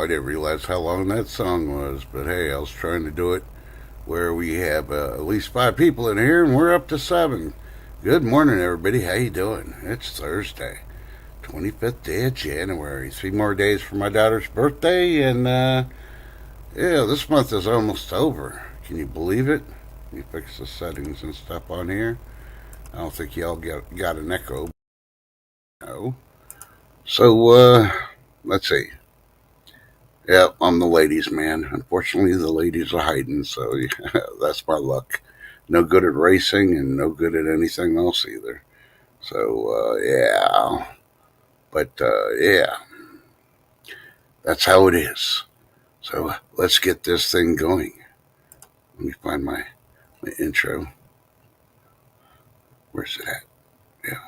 I didn't realize how long that song was, but hey, I was trying to do it where we have at least 5 people in here, and we're up to 7. Good morning, everybody. How you doing? It's Thursday, 25th day of January. 3 more days for my daughter's birthday, and yeah, this month is almost over. Can you believe it? Let me fix the settings and stuff on here. I don't think y'all got an echo. No. So, let's see. Yeah, I'm the ladies' man. Unfortunately, the ladies are hiding, so yeah, that's my luck. no good at racing and no good at anything else either. So, yeah. But, yeah, that's how it is. So, let's get this thing going. Let me find my intro. Where's it at? Yeah.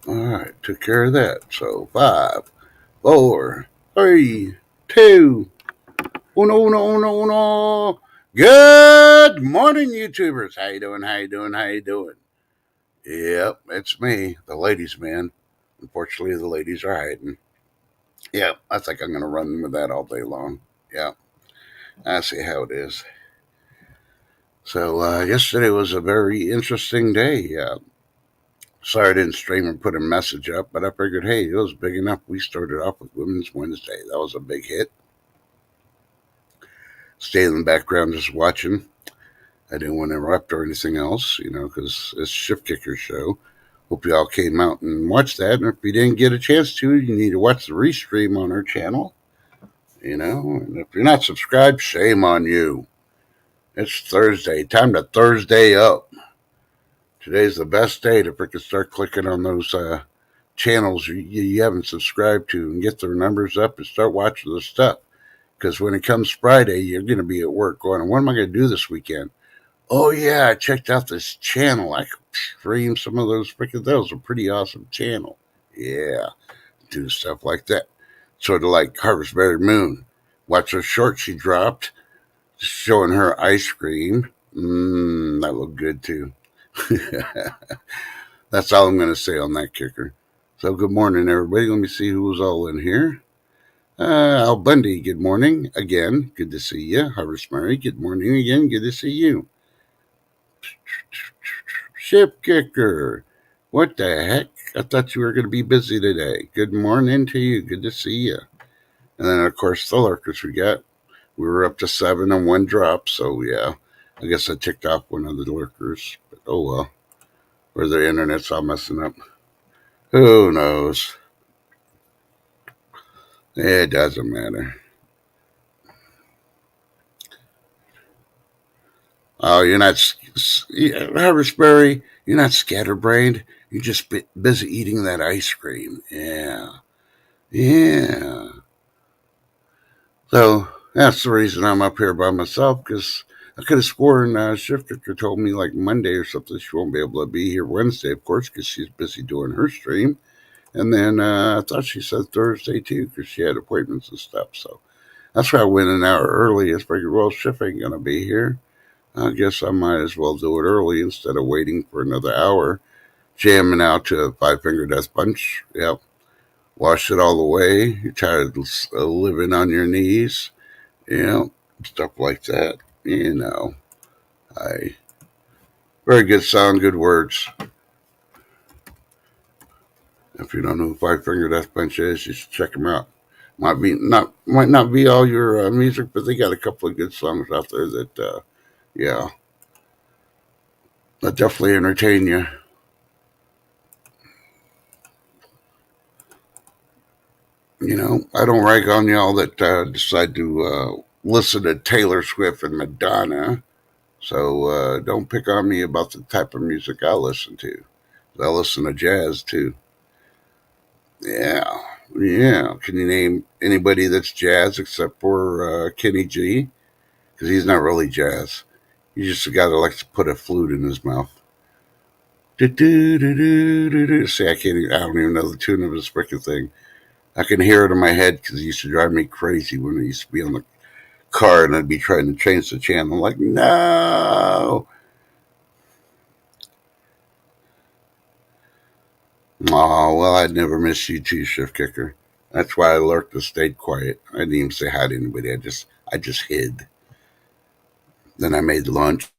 All right, took care of that. So 5, 4, 3, 2, uno, uno, uno, uno. Good morning, YouTubers. How you doing? How you doing? How you doing? Yep, it's me, the ladies' man. Unfortunately, the ladies are hiding. Yeah, I think I'm going to run with that all day long. Yeah, I see how it is. So yesterday was a very interesting day. Sorry I didn't stream and put a message up, but I figured, hey, it was big enough. We started off with Women's Wednesday. That was a big hit. Stayed in the background just watching. I didn't want to interrupt or anything else, because it's Shift Kicker's show. Hope you all came out and watched that. And if you didn't get a chance to, you need to watch the restream on our channel. And if you're not subscribed, shame on you. It's Thursday. Time to Thursday up. Today's the best day to freaking start clicking on those channels you haven't subscribed to and get their numbers up and start watching the stuff. Because when it comes Friday, you're going to be at work going, what am I going to do this weekend? Oh, yeah, I checked out this channel. I could stream some of those freaking, that was a pretty awesome channel. Yeah, do stuff like that. Sort of like Harvest Berry Moon. Watch her short she dropped, showing her ice cream. That looked good too. That's all I'm going to say on that kicker. So good morning, everybody. Let me see who's all in here. Al Bundy, good morning again. Good to see you. Harvest Murray, good morning again. Good to see you. Ship Kicker, what the heck? I thought you were going to be busy today. Good morning to you. Good to see you. And then, of course, the lurkers we got. We were up to 7 and 1 drop, so yeah. I guess I ticked off one of the lurkers. But oh well. Or the internet's all messing up. Who knows? It doesn't matter. Oh, you're not, Harvest Berry, you're not scatterbrained. You're just busy eating that ice cream. Yeah. Yeah. So that's the reason I'm up here by myself, because I could have sworn Shift Kicker told me like Monday or something she won't be able to be here Wednesday, of course, because she's busy doing her stream. And then I thought she said Thursday too, because she had appointments and stuff. So that's why I went an hour early. I figured, well, Shift ain't going to be here. I guess I might as well do it early instead of waiting for another hour, jamming out to a Five Finger Death Punch. Yep. Wash it all away. You're tired of living on your knees. Stuff like that. Very good song, good words. If you don't know who Five Finger Death Punch is, you should check them out. Might not be all your music, but they got a couple of good songs out there that, that definitely entertain you. I don't rag on y'all that decide to listen to Taylor Swift and Madonna. So don't pick on me about the type of music I listen to. I listen to jazz too. Yeah. Can you name anybody that's jazz except for Kenny G? Because he's not really jazz. He's just a guy that likes to put a flute in his mouth. See, I don't even know the tune of his freaking thing. I can hear it in my head because it used to drive me crazy when it used to be on the car and I'd be trying to change the channel. I'm like, no. Oh, well, I'd never miss you too, Shift Kicker. That's why I lurked and stayed quiet. I didn't even say hi to anybody. I just hid. Then I made lunch,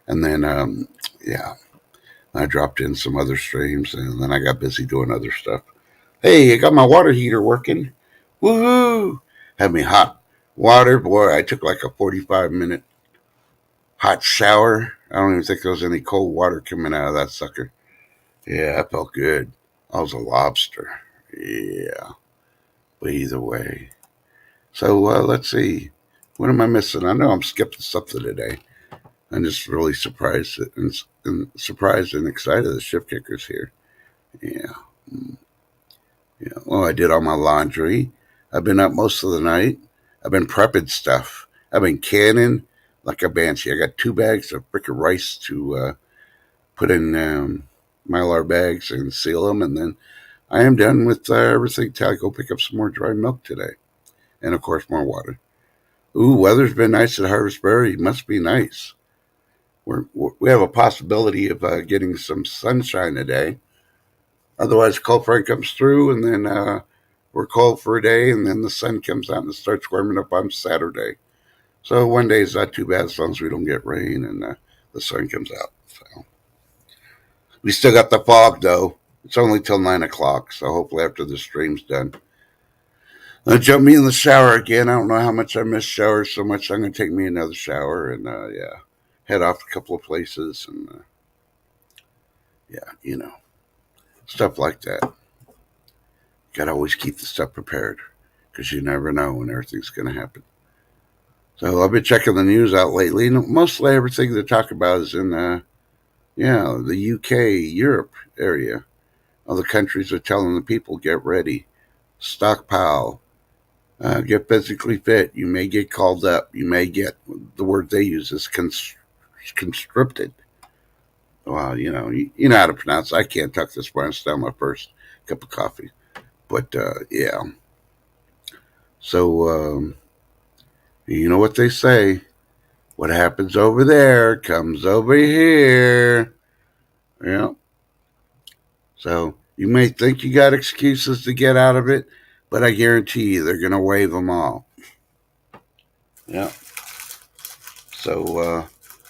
and then yeah, I dropped in some other streams, and then I got busy doing other stuff. Hey, I got my water heater working. Woohoo! Had me hot water. Boy, I took like a 45-minute hot shower. I don't even think there was any cold water coming out of that sucker. Yeah, I felt good. I was a lobster. Yeah, but either way. So let's see. What am I missing? I know I'm skipping something today. I'm just really and surprised and excited the Shift Kicker's here. Yeah. Yeah. Well, I did all my laundry. I've been up most of the night. I've been prepping stuff. I've been canning like a banshee. I got 2 bags of freaking rice to put in Mylar bags and seal them, and then I am done with everything till I go pick up some more dry milk today, and of course more water. Ooh, weather's been nice at Harvest Berry. Must be nice. We have a possibility of getting some sunshine today. Otherwise, cold front comes through, and then we're cold for a day, and then the sun comes out and it starts warming up on Saturday. So one day is not too bad as long as we don't get rain and the sun comes out. So we still got the fog though. It's only till 9 o'clock, so hopefully after the stream's done, jump me in the shower again. I don't know how much I miss showers so much. I'm gonna take me another shower and yeah, head off a couple of places and yeah, stuff like that. Got to always keep the stuff prepared because you never know when everything's going to happen. So I've been checking the news out lately. Mostly everything they talk about is in the UK, Europe area. Other countries are telling the people get ready, stockpile, get physically fit. You may get called up. You may get the word they use is conscripted. Well, you know how to pronounce it. I can't talk this morning. It's down my first cup of coffee. But yeah. So you know what they say. What happens over there comes over here. Yeah. So you may think you got excuses to get out of it, but I guarantee you they're going to waive them all. Yeah. So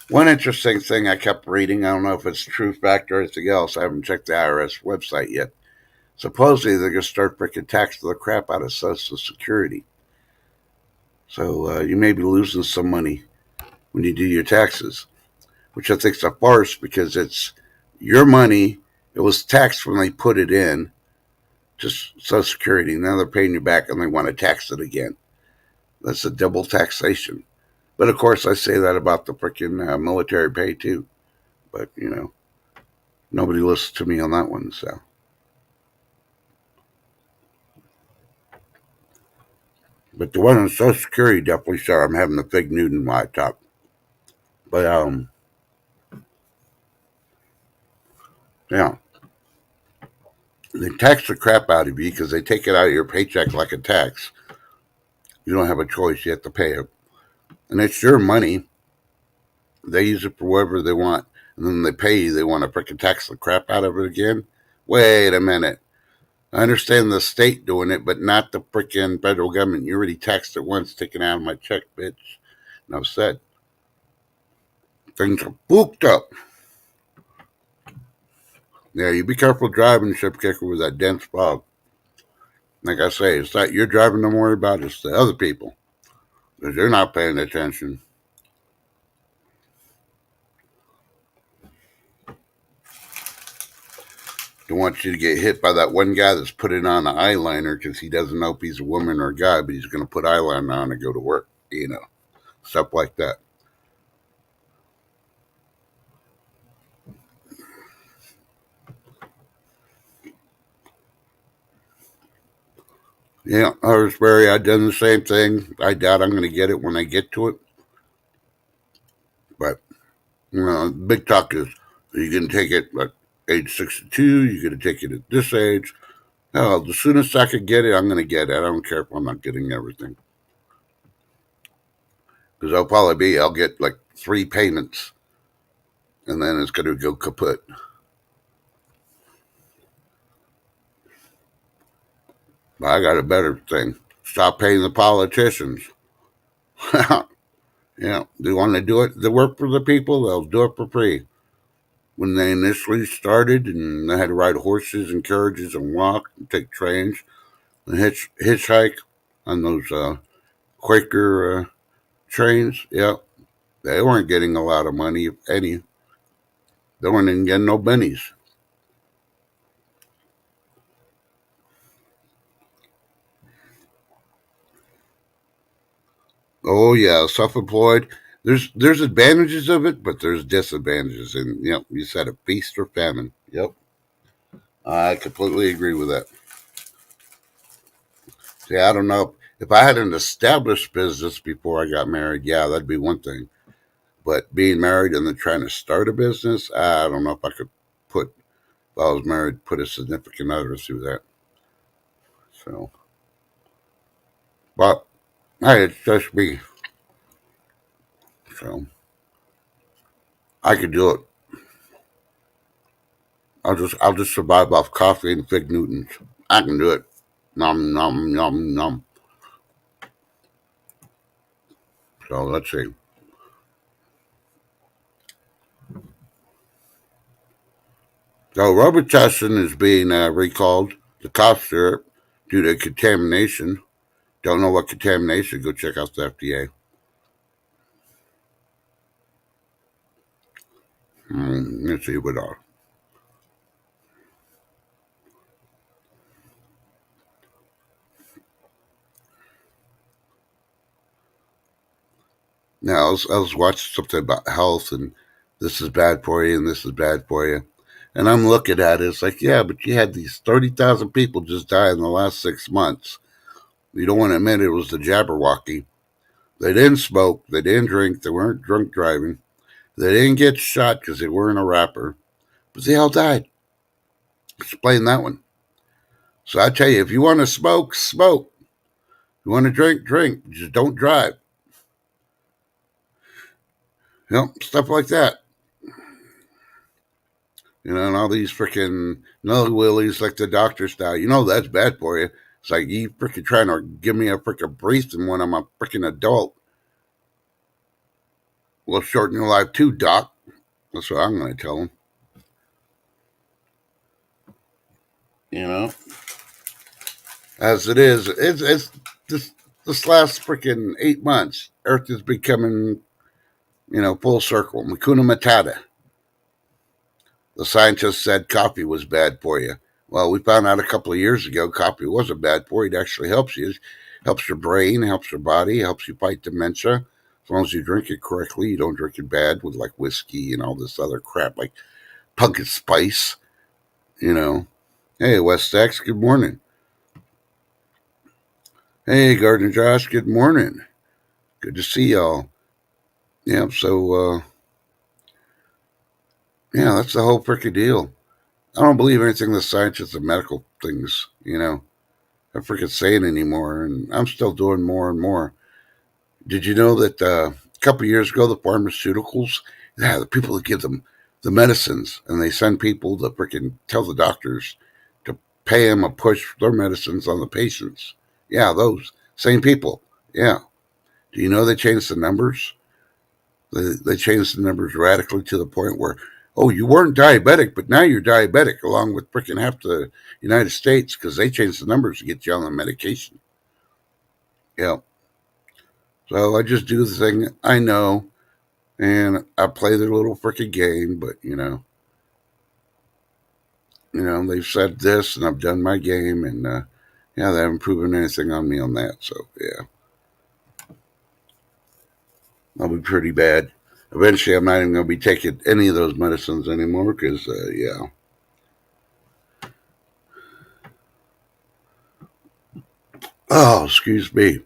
one interesting thing I kept reading, I don't know if it's true fact or anything else. I haven't checked the IRS website yet. Supposedly they're going to start freaking taxing the crap out of Social Security. So you may be losing some money when you do your taxes, which I think is a farce because it's your money. It was taxed when they put it in to Social Security. Now they're paying you back and they want to tax it again. That's a double taxation. But of course, I say that about the freaking military pay too. But, nobody listens to me on that one. So, but the one on Social Security definitely sorry. I'm having the fig Newton while I talk. But, yeah, they tax the crap out of you because they take it out of your paycheck like a tax. You don't have a choice. You have to pay it. And it's your money. They use it for whatever they want. And then they pay you. They want to freaking tax the crap out of it again. Wait a minute. I understand the state doing it, but not the freaking federal government. You already taxed it once, taken out of my check, bitch. And I've said things are booked up. Yeah, you be careful driving, Ship Kicker, with that dense fog. Like I say, it's not your driving to worry about, it's the other people. Because they're not paying attention. They want you to get hit by that one guy that's putting on an eyeliner because he doesn't know if he's a woman or a guy, but he's going to put eyeliner on and go to work, stuff like that. Yeah, Harrisburg, I've done the same thing. I doubt I'm going to get it when I get to it. But, big talk is you can take it at age 62, you're going to take it at this age. Hell, the soonest I could get it, I'm going to get it. I don't care if I'm not getting everything. Because I'll get like 3 payments and then it's going to go kaput. But I got a better thing. Stop paying the politicians. Yeah, they want to do it. They work for the people. They'll do it for free. When they initially started, and they had to ride horses and carriages and walk and take trains and hitchhike on those Quaker trains. Yeah, they weren't getting a lot of money, if any. They weren't even getting no bennies. Oh yeah, self-employed. There's advantages of it, but there's disadvantages, and yep, you said it, feast or famine. Yep, I completely agree with that. See, I don't know if I had an established business before I got married. Yeah, that'd be one thing. But being married and then trying to start a business, I don't know if I could put, if I was married, put a significant other through that. So, but hey, it's just me. So I could do it. I'll just survive off coffee and fig Newtons. I can do it. Nom nom nom nom. So let's see. So Robitussin is being recalled, the cough syrup, due to contamination. Don't know what contamination? Go check out the FDA. Let's see what are. Now I was watching something about health and this is bad for you and this is bad for you. And I'm looking at it, it's like, yeah, but you had these 30,000 people just die in the last 6 months. You don't want to admit it was the Jabberwocky. They didn't smoke, they didn't drink, they weren't drunk driving, they didn't get shot because they weren't a rapper, but they all died. Explain that one. So I tell you, if you want to smoke, smoke. If you want to drink, drink. Just don't drive. Stuff like that. And all these freaking no willies like the doctor style. That's bad for you. It's like you freaking trying to give me a freaking breathing when I'm a freaking adult. Will shorten your life too, doc. That's what I'm going to tell them. You know, as it is, it's this last freaking 8 months. Earth is becoming, full circle. Makuna Matata. The scientists said coffee was bad for you. Well, we found out a couple of years ago coffee wasn't bad for you. It actually helps you. It helps your brain, helps your body, helps you fight dementia. As long as you drink it correctly, you don't drink it bad with like whiskey and all this other crap like pumpkin spice, you know. Hey, West X, good morning. Hey, Gardner Josh, good morning. Good to see y'all. Yeah, so, yeah, that's the whole freaking deal. I don't believe anything the scientists and medical things. I freaking say it anymore, and I'm still doing more and more. Did you know that a couple of years ago, the pharmaceuticals, yeah, the people that give them the medicines, and they send people to freaking tell the doctors to pay them a push their medicines on the patients. Yeah, those same people. Yeah. Do you know they changed the numbers? They changed the numbers radically to the point where, oh, you weren't diabetic, but now you're diabetic, along with freaking half the United States, because they changed the numbers to get you on the medication. Yeah. So I just do the thing I know, and I play their little freaking game. But they've said this, and I've done my game, and yeah, they haven't proven anything on me on that. So yeah, I'll be pretty bad. Eventually, I'm not even going to be taking any of those medicines anymore because yeah. Oh, excuse me.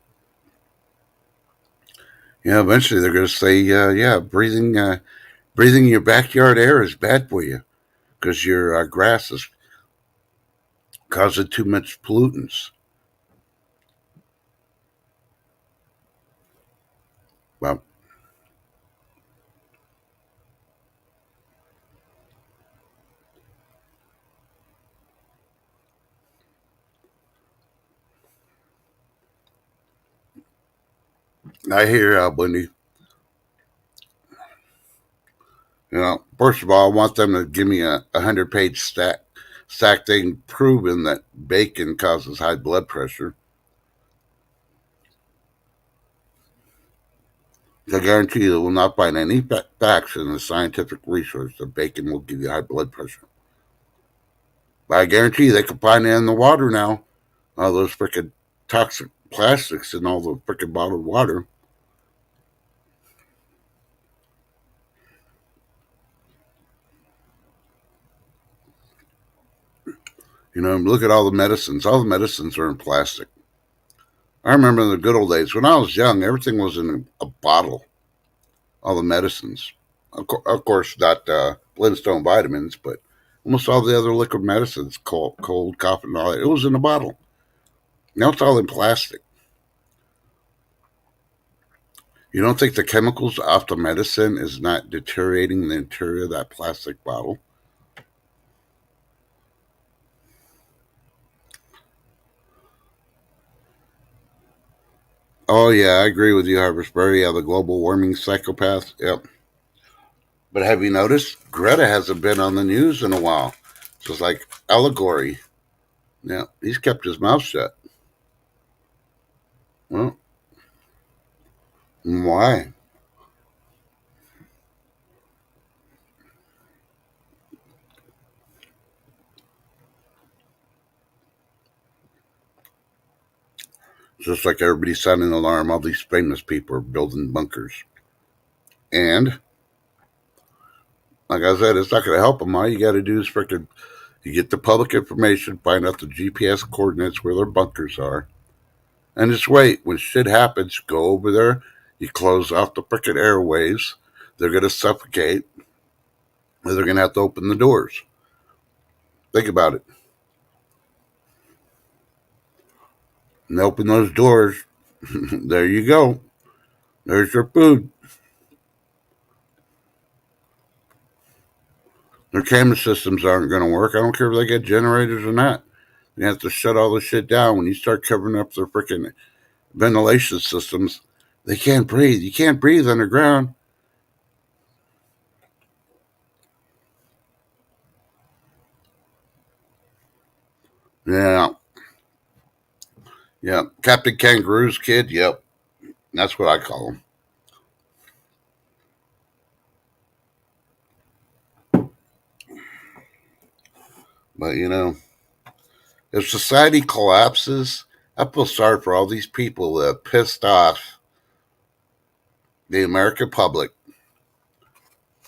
Yeah, eventually they're going to say, yeah, breathing your backyard air is bad for you because your grass is causing too much pollutants. Well, I hear Wendy. First of all, I want them to give me a 100-page stack thing proving that bacon causes high blood pressure. I guarantee you, they will not find any facts in the scientific research that bacon will give you high blood pressure. But I guarantee you, they can find it in the water now. All those freaking toxic plastics in all the freaking bottled water. Look at all the medicines. All the medicines are in plastic. I remember in the good old days when I was young, everything was in a bottle. All the medicines, of course, not Flintstone vitamins, but almost all the other liquid medicines, cold, cough, and all that. It was in a bottle. Now it's all in plastic. You don't think the chemicals off the medicine is not deteriorating the interior of that plastic bottle? Oh yeah, I agree with you, Harvestberry. Yeah, the global warming psychopath. Yep. But have you noticed Greta hasn't been on the news in a while? So it's like allegory. Yeah, he's kept his mouth shut. Well, why? Just like everybody's sounding an alarm, all these famous people are building bunkers. And like I said, it's not going to help them. All you got to do is freaking you get the public information, find out the GPS coordinates where their bunkers are, and just wait. When shit happens, go over there. You close off the freaking airways. They're going to suffocate. Or they're going to have to open the doors. Think about it. And open those doors. There you go. There's your food. Their camera systems aren't going to work. I don't care if they get generators or not. You have to shut all this shit down. When you start covering up their freaking ventilation systems, they can't breathe. You can't breathe underground. Yeah, yeah. Captain Kangaroo's kid. Yep, that's what I call him. But if society collapses, I feel sorry for all these people that pissed off the American public.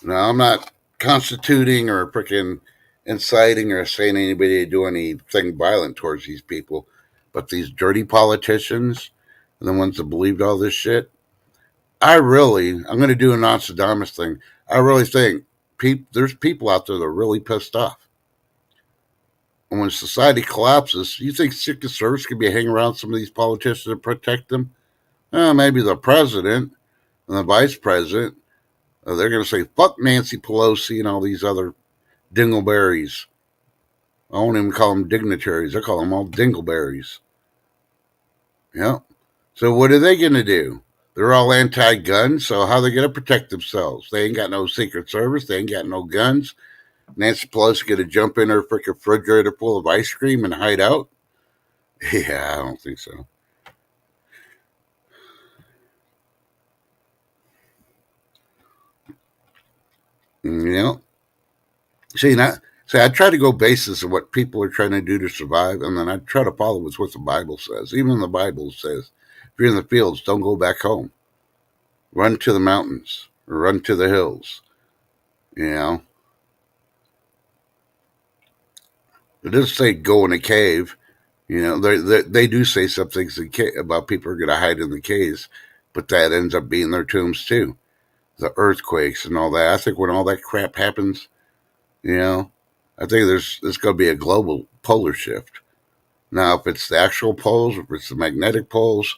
Now, I'm not constituting or freaking inciting or saying anybody to do anything violent towards these people, but these dirty politicians and the ones that believed all this shit, I'm going to do a Nostradamus thing. I really think there's people out there that are really pissed off. And when society collapses, you think Secret Service could be hanging around some of these politicians to protect them? Maybe the president and the vice president. They're going to say, fuck Nancy Pelosi and all these other dingleberries. I won't even call them dignitaries. I call them all dingleberries. Yeah. So what are they going to do? They're all anti-gun, so how are they going to protect themselves? They ain't got no Secret Service. They ain't got no guns. Nancy Pelosi going to jump in her freaking refrigerator full of ice cream and hide out? Yeah, I don't think so. Yeah. See, I try to go basis of what people are trying to do to survive, and then I try to follow with what the Bible says. Even the Bible says, if you're in the fields, don't go back home. Run to the mountains or run to the hills. You know, it doesn't say go in a cave. They do say some things about people are going to hide in the caves, but that ends up being their tombs too. The earthquakes and all that. I think when all that crap happens, you know, I think there's going to be a global polar shift. Now, if it's the actual poles, if it's the magnetic poles,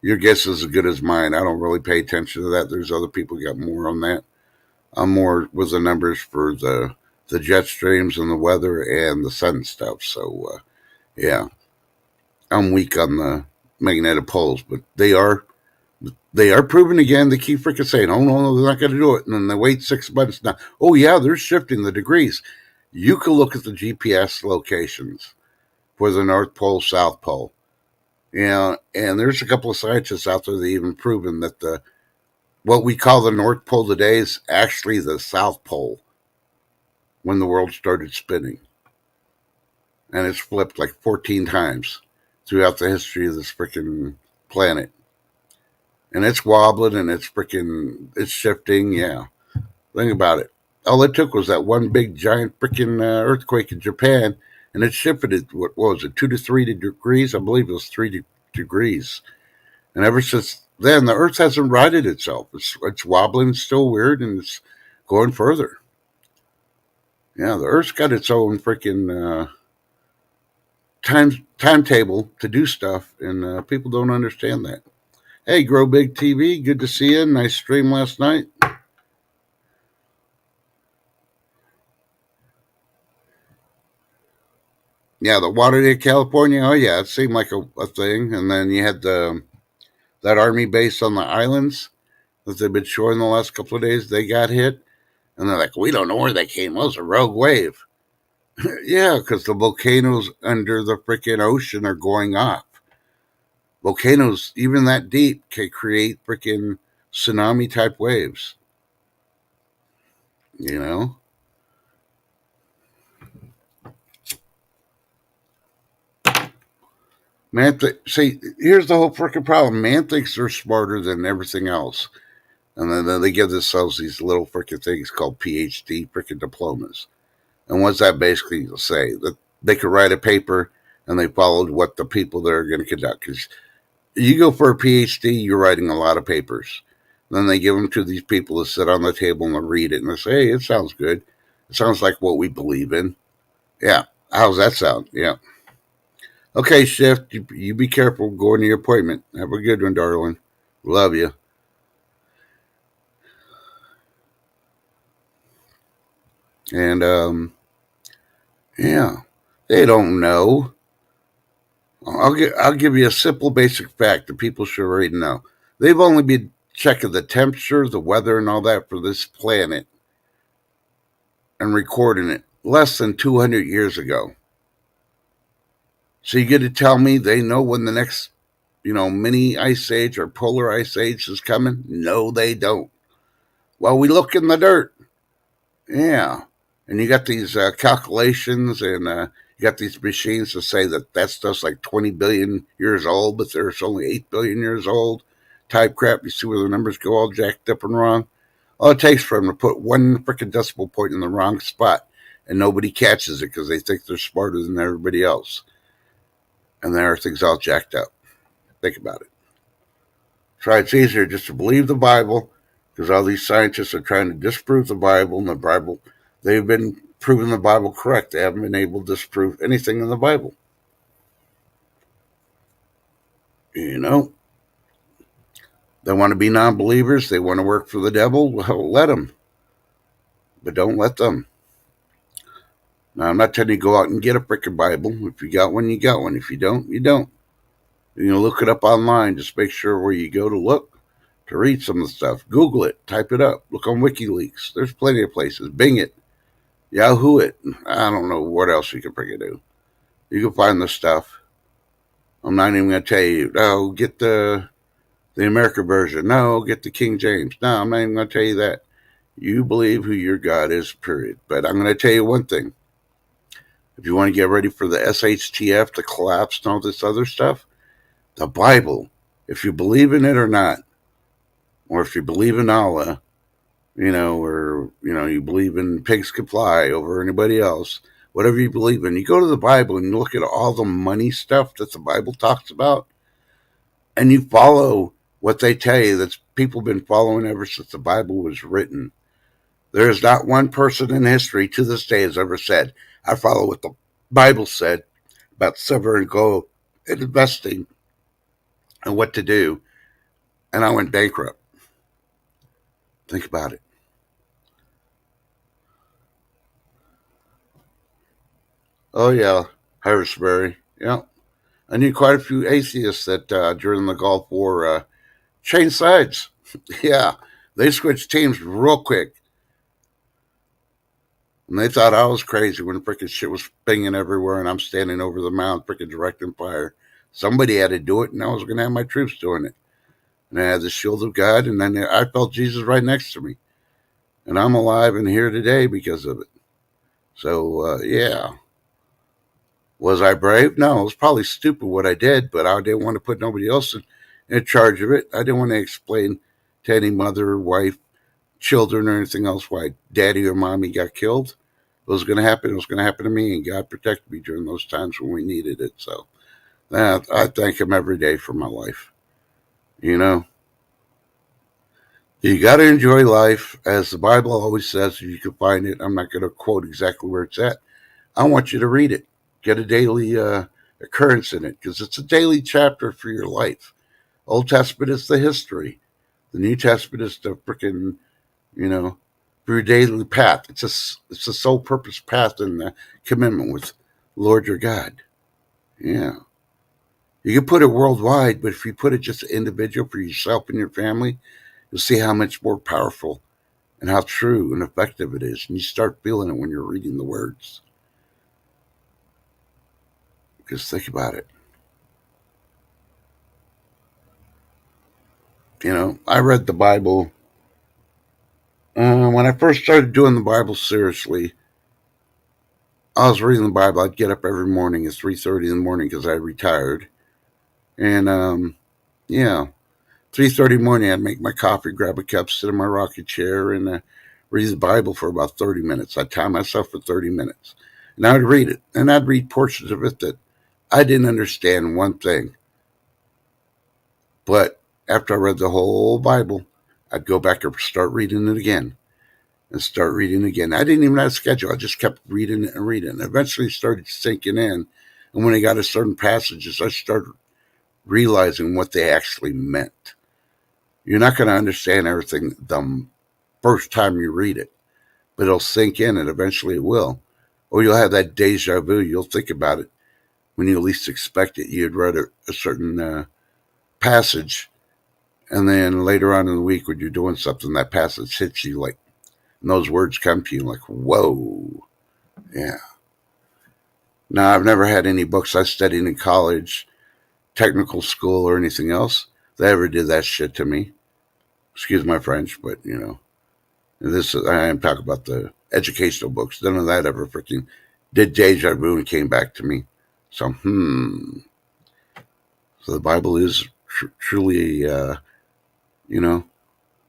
Your guess is as good as mine. I don't really pay attention to that. There's other people got more on that. I'm more with the numbers for the jet streams and the weather and the sun stuff. So yeah, I'm weak on the magnetic poles, but they are proven again. They keep freaking saying, "Oh no, they're not going to do it," and then they wait 6 months now. Oh yeah, they're shifting the degrees. You can look at the GPS locations for the North Pole, South Pole. Yeah, and there's a couple of scientists out there that even proven that the what we call the North Pole today is actually the South Pole when the world started spinning. And it's flipped like 14 times throughout the history of this freaking planet. And it's wobbling and it's shifting. Yeah. Think about it. All it took was that one big giant freaking earthquake in Japan, and it shifted, what was it, 2 to 3 degrees? I believe it was 3 degrees. And ever since then, the Earth hasn't righted itself. It's wobbling, it's still weird, and it's going further. Yeah, the Earth's got its own freaking timetable to do stuff, and people don't understand that. Hey, Grow Big TV, good to see you. Nice stream last night. Yeah, the Watergate, California. Oh yeah, it seemed like a thing. And then you had that army base on the islands that they've been showing the last couple of days. They got hit, and they're like, "We don't know where they came. It was a rogue wave." Yeah, because the volcanoes under the freaking ocean are going off. Volcanoes, even that deep, can create freaking tsunami type waves. You know? See, here's the whole freaking problem. Man thinks they're smarter than everything else. And then they give themselves these little freaking things called PhD freaking diplomas. And what's that basically say? That they could write a paper and they followed what the people that are going to conduct. Because you go for a PhD, you're writing a lot of papers. Then they give them to these people to sit on the table and they read it and they say, "Hey, it sounds good. It sounds like what we believe in." Yeah. How's that sound? Yeah. Okay, Shift, you be careful going to your appointment. Have a good one, darling. Love you. And, yeah, they don't know. I'll give you a simple basic fact that people should already know. They've only been checking the temperature, the weather, and all that for this planet and recording it less than 200 years ago. So you get to tell me they know when the next, mini ice age or polar ice age is coming? No, they don't. Well, we look in the dirt. Yeah. And you got these calculations and you got these machines to say that stuff's like 20 billion years old, but there's only 8 billion years old type crap. You see where the numbers go all jacked up and wrong? All it takes for them to put one freaking decimal point in the wrong spot and nobody catches it because they think they're smarter than everybody else. And then everything's all jacked up. Think about it. So it's easier just to believe the Bible because all these scientists are trying to disprove the Bible, and the Bible, they've been proving the Bible correct. They haven't been able to disprove anything in the Bible. You know, they want to be non believers, they want to work for the devil. Well, let them, but don't let them. Now, I'm not telling you to go out and get a freaking Bible. If you got one, you got one. If you don't, you don't. Look it up online. Just make sure where you go to look to read some of the stuff. Google it, type it up, look on WikiLeaks. There's plenty of places. Bing it, Yahoo it. I don't know what else you can freaking do. You can find the stuff. I'm not even going to tell you, no, get the American version. No, get the King James. No, I'm not even going to tell you that. You believe who your God is, period. But I'm going to tell you one thing. If you want to get ready for the SHTF to collapse and all this other stuff, the Bible, if you believe in it or not, or if you believe in Allah, or, you believe in pigs can fly over anybody else, whatever you believe in, you go to the Bible and you look at all the money stuff that the Bible talks about, and you follow what they tell you that people have been following ever since the Bible was written. There is not one person in history to this day has ever said, "I follow what the Bible said about silver and gold and investing and what to do," and I went bankrupt. Think about it. Oh yeah, Harrisburg. Yeah, I knew quite a few atheists that during the Gulf War changed sides. Yeah, they switched teams real quick, and they thought I was crazy when the freaking shit was pinging everywhere, and I'm standing over the mound, freaking directing fire. Somebody had to do it, and I was going to have my troops doing it. And I had the shield of God, and then I felt Jesus right next to me, and I'm alive and here today because of it. So yeah, was I brave? No, it was probably stupid what I did, but I didn't want to put nobody else in charge of it. I didn't want to explain to any mother, wife, children, or anything else why daddy or mommy got killed. It was going to happen. It was going to happen to me, and God protected me during those times when we needed it. So I thank Him every day for my life. You know, you got to enjoy life, as the Bible always says. You can find it. I'm not going to quote exactly where it's at. I want you to read it. Get a daily occurrence in it because it's a daily chapter for your life. Old Testament is the history. The New Testament is the freaking, you know, for your daily path. It's a sole purpose path and the commitment with Lord your God. Yeah. You can put it worldwide, but if you put it just individual for yourself and your family, you'll see how much more powerful and how true and effective it is. And you start feeling it when you're reading the words. Because think about it. I read the Bible. When I first started doing the Bible seriously, I was reading the Bible. I'd get up every morning at 3:30 in the morning because I retired. And yeah, 3:30 in the morning, I'd make my coffee, grab a cup, sit in my rocking chair, and read the Bible for about 30 minutes. I'd time myself for 30 minutes. And I'd read it. And I'd read portions of it that I didn't understand one thing. But after I read the whole Bible, I'd go back and start reading it again and start reading again. I didn't even have a schedule. I just kept reading it and reading it. And eventually it started sinking in. And when I got to certain passages, I started realizing what they actually meant. You're not going to understand everything the first time you read it, but it'll sink in and eventually it will. Or you'll have that deja vu. You'll think about it when you least expect it. You'd read a certain passage, and then later on in the week when you're doing something, that passage hits you like, and those words come to you like, whoa. Yeah. Now, I've never had any books I studied in college, technical school, or anything else that ever did that shit to me. Excuse my French, but this I am talking about the educational books. None of that ever freaking did deja vu and came back to me. So, So the Bible is truly, the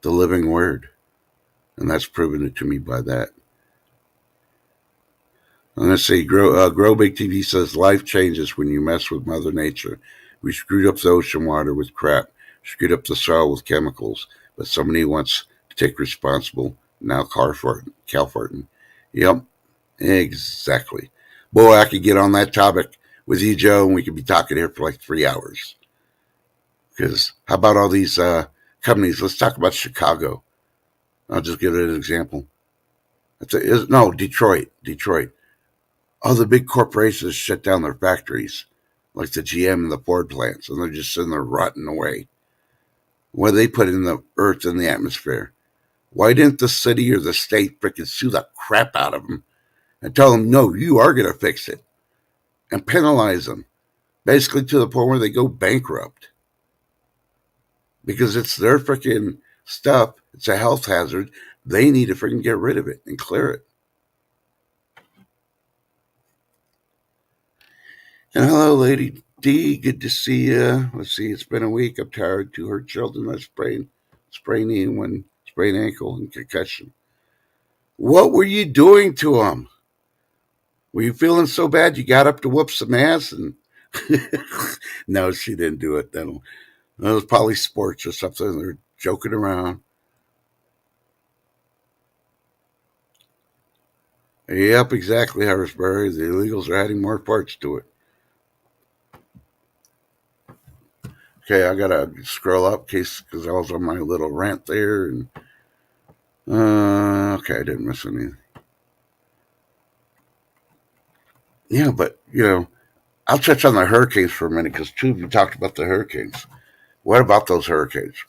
living word, and that's proven it to me by that. And let's see, Grow Big TV says life changes when you mess with Mother Nature. We screwed up the ocean water with crap, screwed up the soil with chemicals, but somebody wants to take responsible. Now Cal farting. Yep, exactly. Boy, I could get on that topic with you, Joe, and we could be talking here for like 3 hours. Because how about all these companies? Let's talk about Chicago. I'll just give it an example. No, Detroit. Detroit. All the big corporations shut down their factories, like the GM and the Ford plants, and they're just sitting there rotting away. What do they put in the earth and the atmosphere? Why didn't the city or the state freaking sue the crap out of them and tell them, no, you are going to fix it and penalize them, basically to the point where they go bankrupt because it's their freaking stuff. It's a health hazard. They need to freaking get rid of it and clear it. And hello, Lady D. Good to see you. Let's see, it's been a week. I'm tired. Two hurt children. I sprained knee, and one sprained ankle and concussion. What were you doing to them? Were you feeling so bad you got up to whoop some ass? And no, she didn't do it. Then it was probably sports or something. They're joking around. Yep, exactly, Harrisburg. The illegals are adding more parts to it. Okay, I gotta scroll up case because I was on my little rant there, and okay, I didn't miss anything. Yeah, but I'll touch on the hurricanes for a minute because two of you talked about the hurricanes. What about those hurricanes?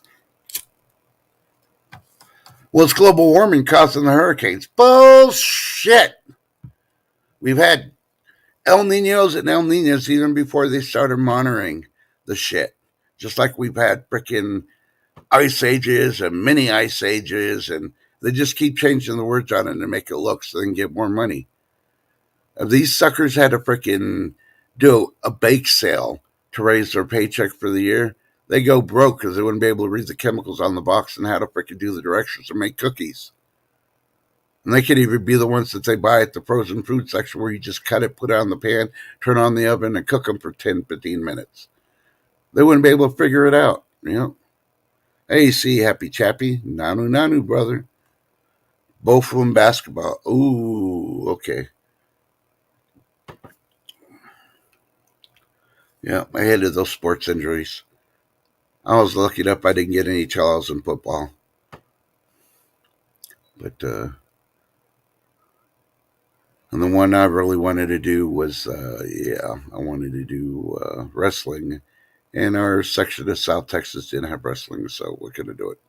Well, it's global warming causing the hurricanes. Bullshit. We've had El Ninos and El Ninas even before they started monitoring the shit. Just like we've had freaking ice ages and mini ice ages, and they just keep changing the words on it to make it look so they can get more money. If these suckers had to freaking do a bake sale to raise their paycheck for the year, they go broke because they wouldn't be able to read the chemicals on the box and how to freaking do the directions to make cookies. And they could even be the ones that they buy at the frozen food section where you just cut it, put it on the pan, turn on the oven, and cook them for 10, 15 minutes. They wouldn't be able to figure it out. Hey, see, Happy Chappy. Nanu, nanu, brother. Both of them basketball. Ooh, okay. Yeah, I hated those sports injuries. I was lucky enough I didn't get any till I was in football. But, and the one I really wanted to do was, I wanted to do wrestling. And our section of South Texas didn't have wrestling, so we're going to do it.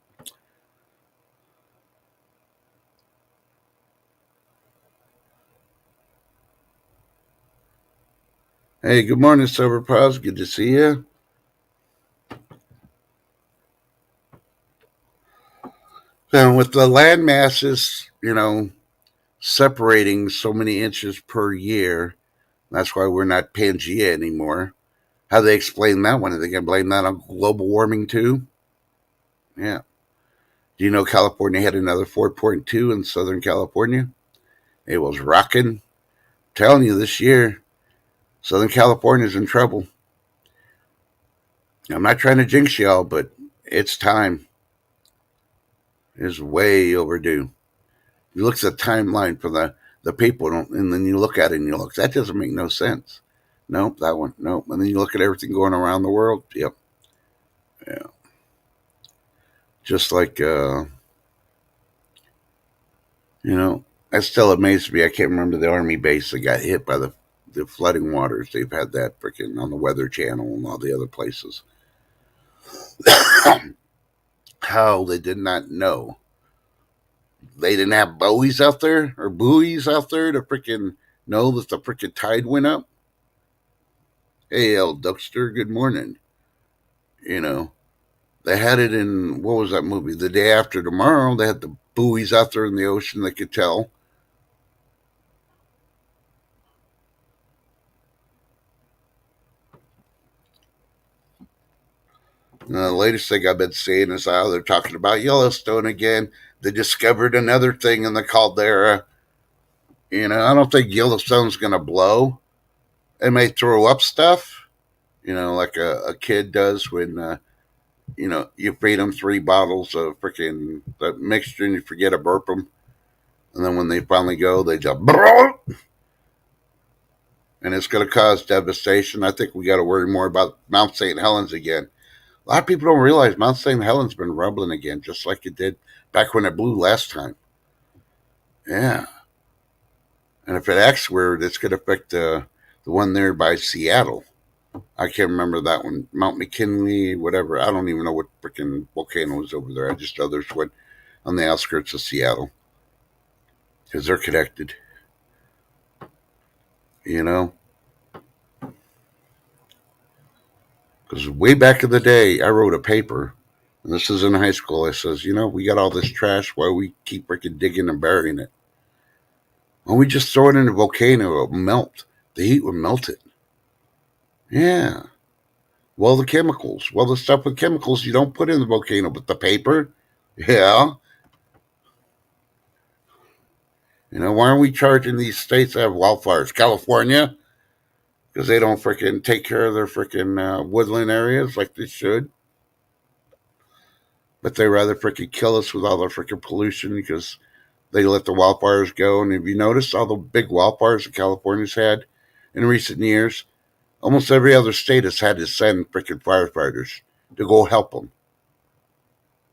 Hey, good morning, Silver Paws. Good to see you. And with the land masses, separating so many inches per year, that's why we're not Pangea anymore. How they explain that one? Are they going to blame that on global warming too? Yeah. Do you know California had another 4.2 in Southern California? It was rocking. I'm telling you, this year, Southern California's in trouble. I'm not trying to jinx y'all, but it's time. It's way overdue. You look at the timeline for the people, and then you look at it and you look, that doesn't make no sense. Nope, that one, nope. And then you look at everything going around the world. Yep. Yeah. Just like, that still amazes me. I can't remember the Army base that got hit by the flooding waters. They've had that freaking on the Weather Channel and all the other places. How they did not know. They didn't have buoys out there to freaking know that the freaking tide went up. Hey, El Duckster, good morning. They had it in, what was that movie? The Day After Tomorrow. They had the buoys out there in the ocean that could tell. And the latest thing I've been seeing is how they're talking about Yellowstone again. They discovered another thing in the caldera. I don't think Yellowstone's going to blow. It may throw up stuff, like a kid does when, you feed them 3 bottles of freaking the mixture and you forget to burp them. And then when they finally go, they just, and it's going to cause devastation. I think we got to worry more about Mount St. Helens again. A lot of people don't realize Mount St. Helens been rumbling again, just like it did back when it blew last time. Yeah. And if it acts weird, it's going to affect the one there by Seattle. I can't remember that one. Mount McKinley, whatever. I don't even know what freaking volcano is over there. I just know there's one on the outskirts of Seattle because they're connected. Because way back in the day, I wrote a paper, and this is in high school. I says, we got all this trash. Why we keep freaking digging and burying it? When we just throw it in a volcano, it'll melt. The heat would melt it. Yeah. Well, the chemicals. Well, the stuff with chemicals you don't put in the volcano, but the paper, yeah. Why aren't we charging these states that have wildfires? California, because they don't freaking take care of their freaking woodland areas like they should. But they rather freaking kill us with all the freaking pollution because they let the wildfires go. And if you notice all the big wildfires that California's had in recent years, almost every other state has had to send freaking firefighters to go help them.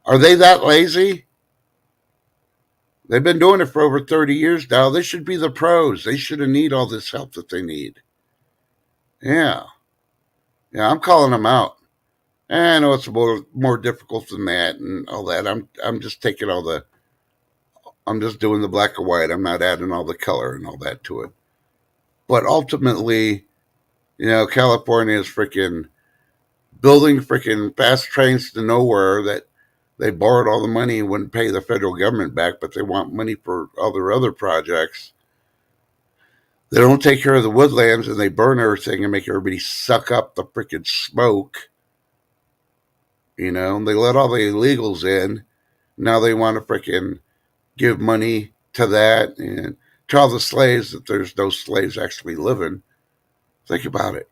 Are they that lazy? They've been doing it for over 30 years now. They should be the pros. They shouldn't need all this help that they need. Yeah. Yeah, I'm calling them out. I know it's more difficult than that and all that. I'm just taking all the I'm just doing the black and white. I'm not adding all the color and all that to it. But ultimately, California is freaking building freaking fast trains to nowhere that they borrowed all the money and wouldn't pay the federal government back, but they want money for all their other projects. They don't take care of the woodlands and they burn everything and make everybody suck up the freaking smoke. They let all the illegals in. Now they want to freaking give money to that and tell the slaves that there's no slaves actually living. Think about it.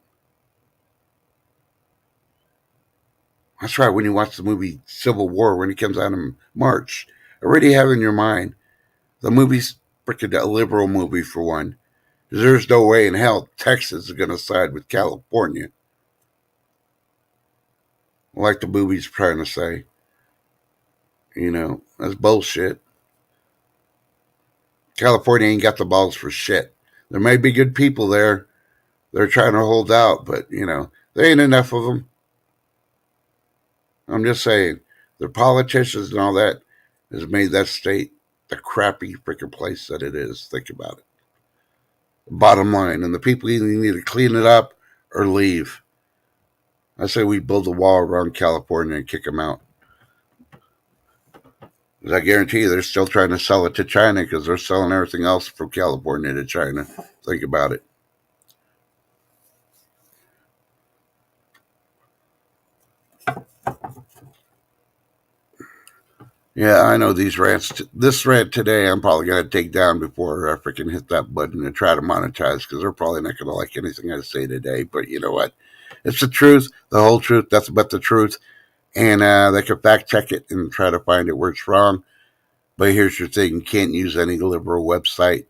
That's right. When you watch the movie Civil War, when it comes out in March, already have in your mind the movie's freaking a liberal movie for one. There's no way in hell Texas is going to side with California, like the movie's trying to say. That's bullshit. California ain't got the balls for shit. There may be good people there. They're trying to hold out, but there ain't enough of them. I'm just saying, the politicians and all that has made that state the crappy freaking place that it is. Think about it. Bottom line, and the people either need to clean it up or leave. I say we build a wall around California and kick them out. Because I guarantee you they're still trying to sell it to China because they're selling everything else from California to China. Think about it. Yeah, I know these rants. This rant today, I'm probably going to take down before I freaking hit that button and try to monetize because they're probably not going to like anything I say today. But you know what? It's the truth, the whole truth, nothing but the truth. And they can fact check it and try to find it where it's wrong. But here's your thing: you can't use any liberal website,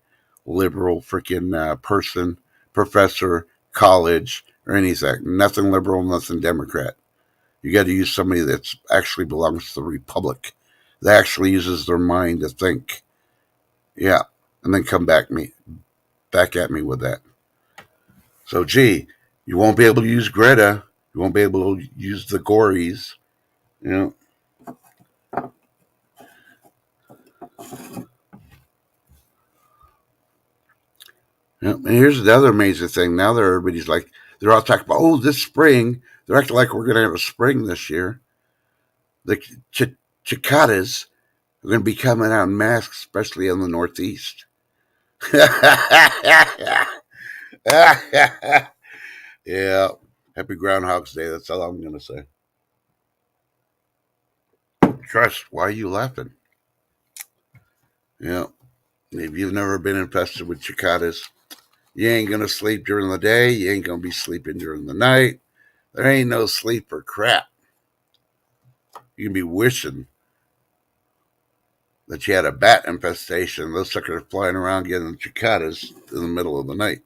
liberal freaking person, professor, college, or anything. Nothing liberal, nothing Democrat. You got to use somebody that actually belongs to the republic, that actually uses their mind to think. Yeah, and then come back at me with that. So, gee, you won't be able to use Greta. You won't be able to use the Gories. You know. Yeah. And here's the other amazing thing. Now everybody's like, they're all talking about, oh, this spring. They're acting like we're going to have a spring this year. The cicadas are going to be coming out in masks, especially in the Northeast. Yeah. Happy Groundhog's Day. That's all I'm going to say. Trust, why are you laughing? Yeah. If you've never been infested with cicadas, you ain't going to sleep during the day. You ain't going to be sleeping during the night. There ain't no sleep for crap. You can be wishing that you had a bat infestation. Those suckers are flying around getting cicadas in the middle of the night.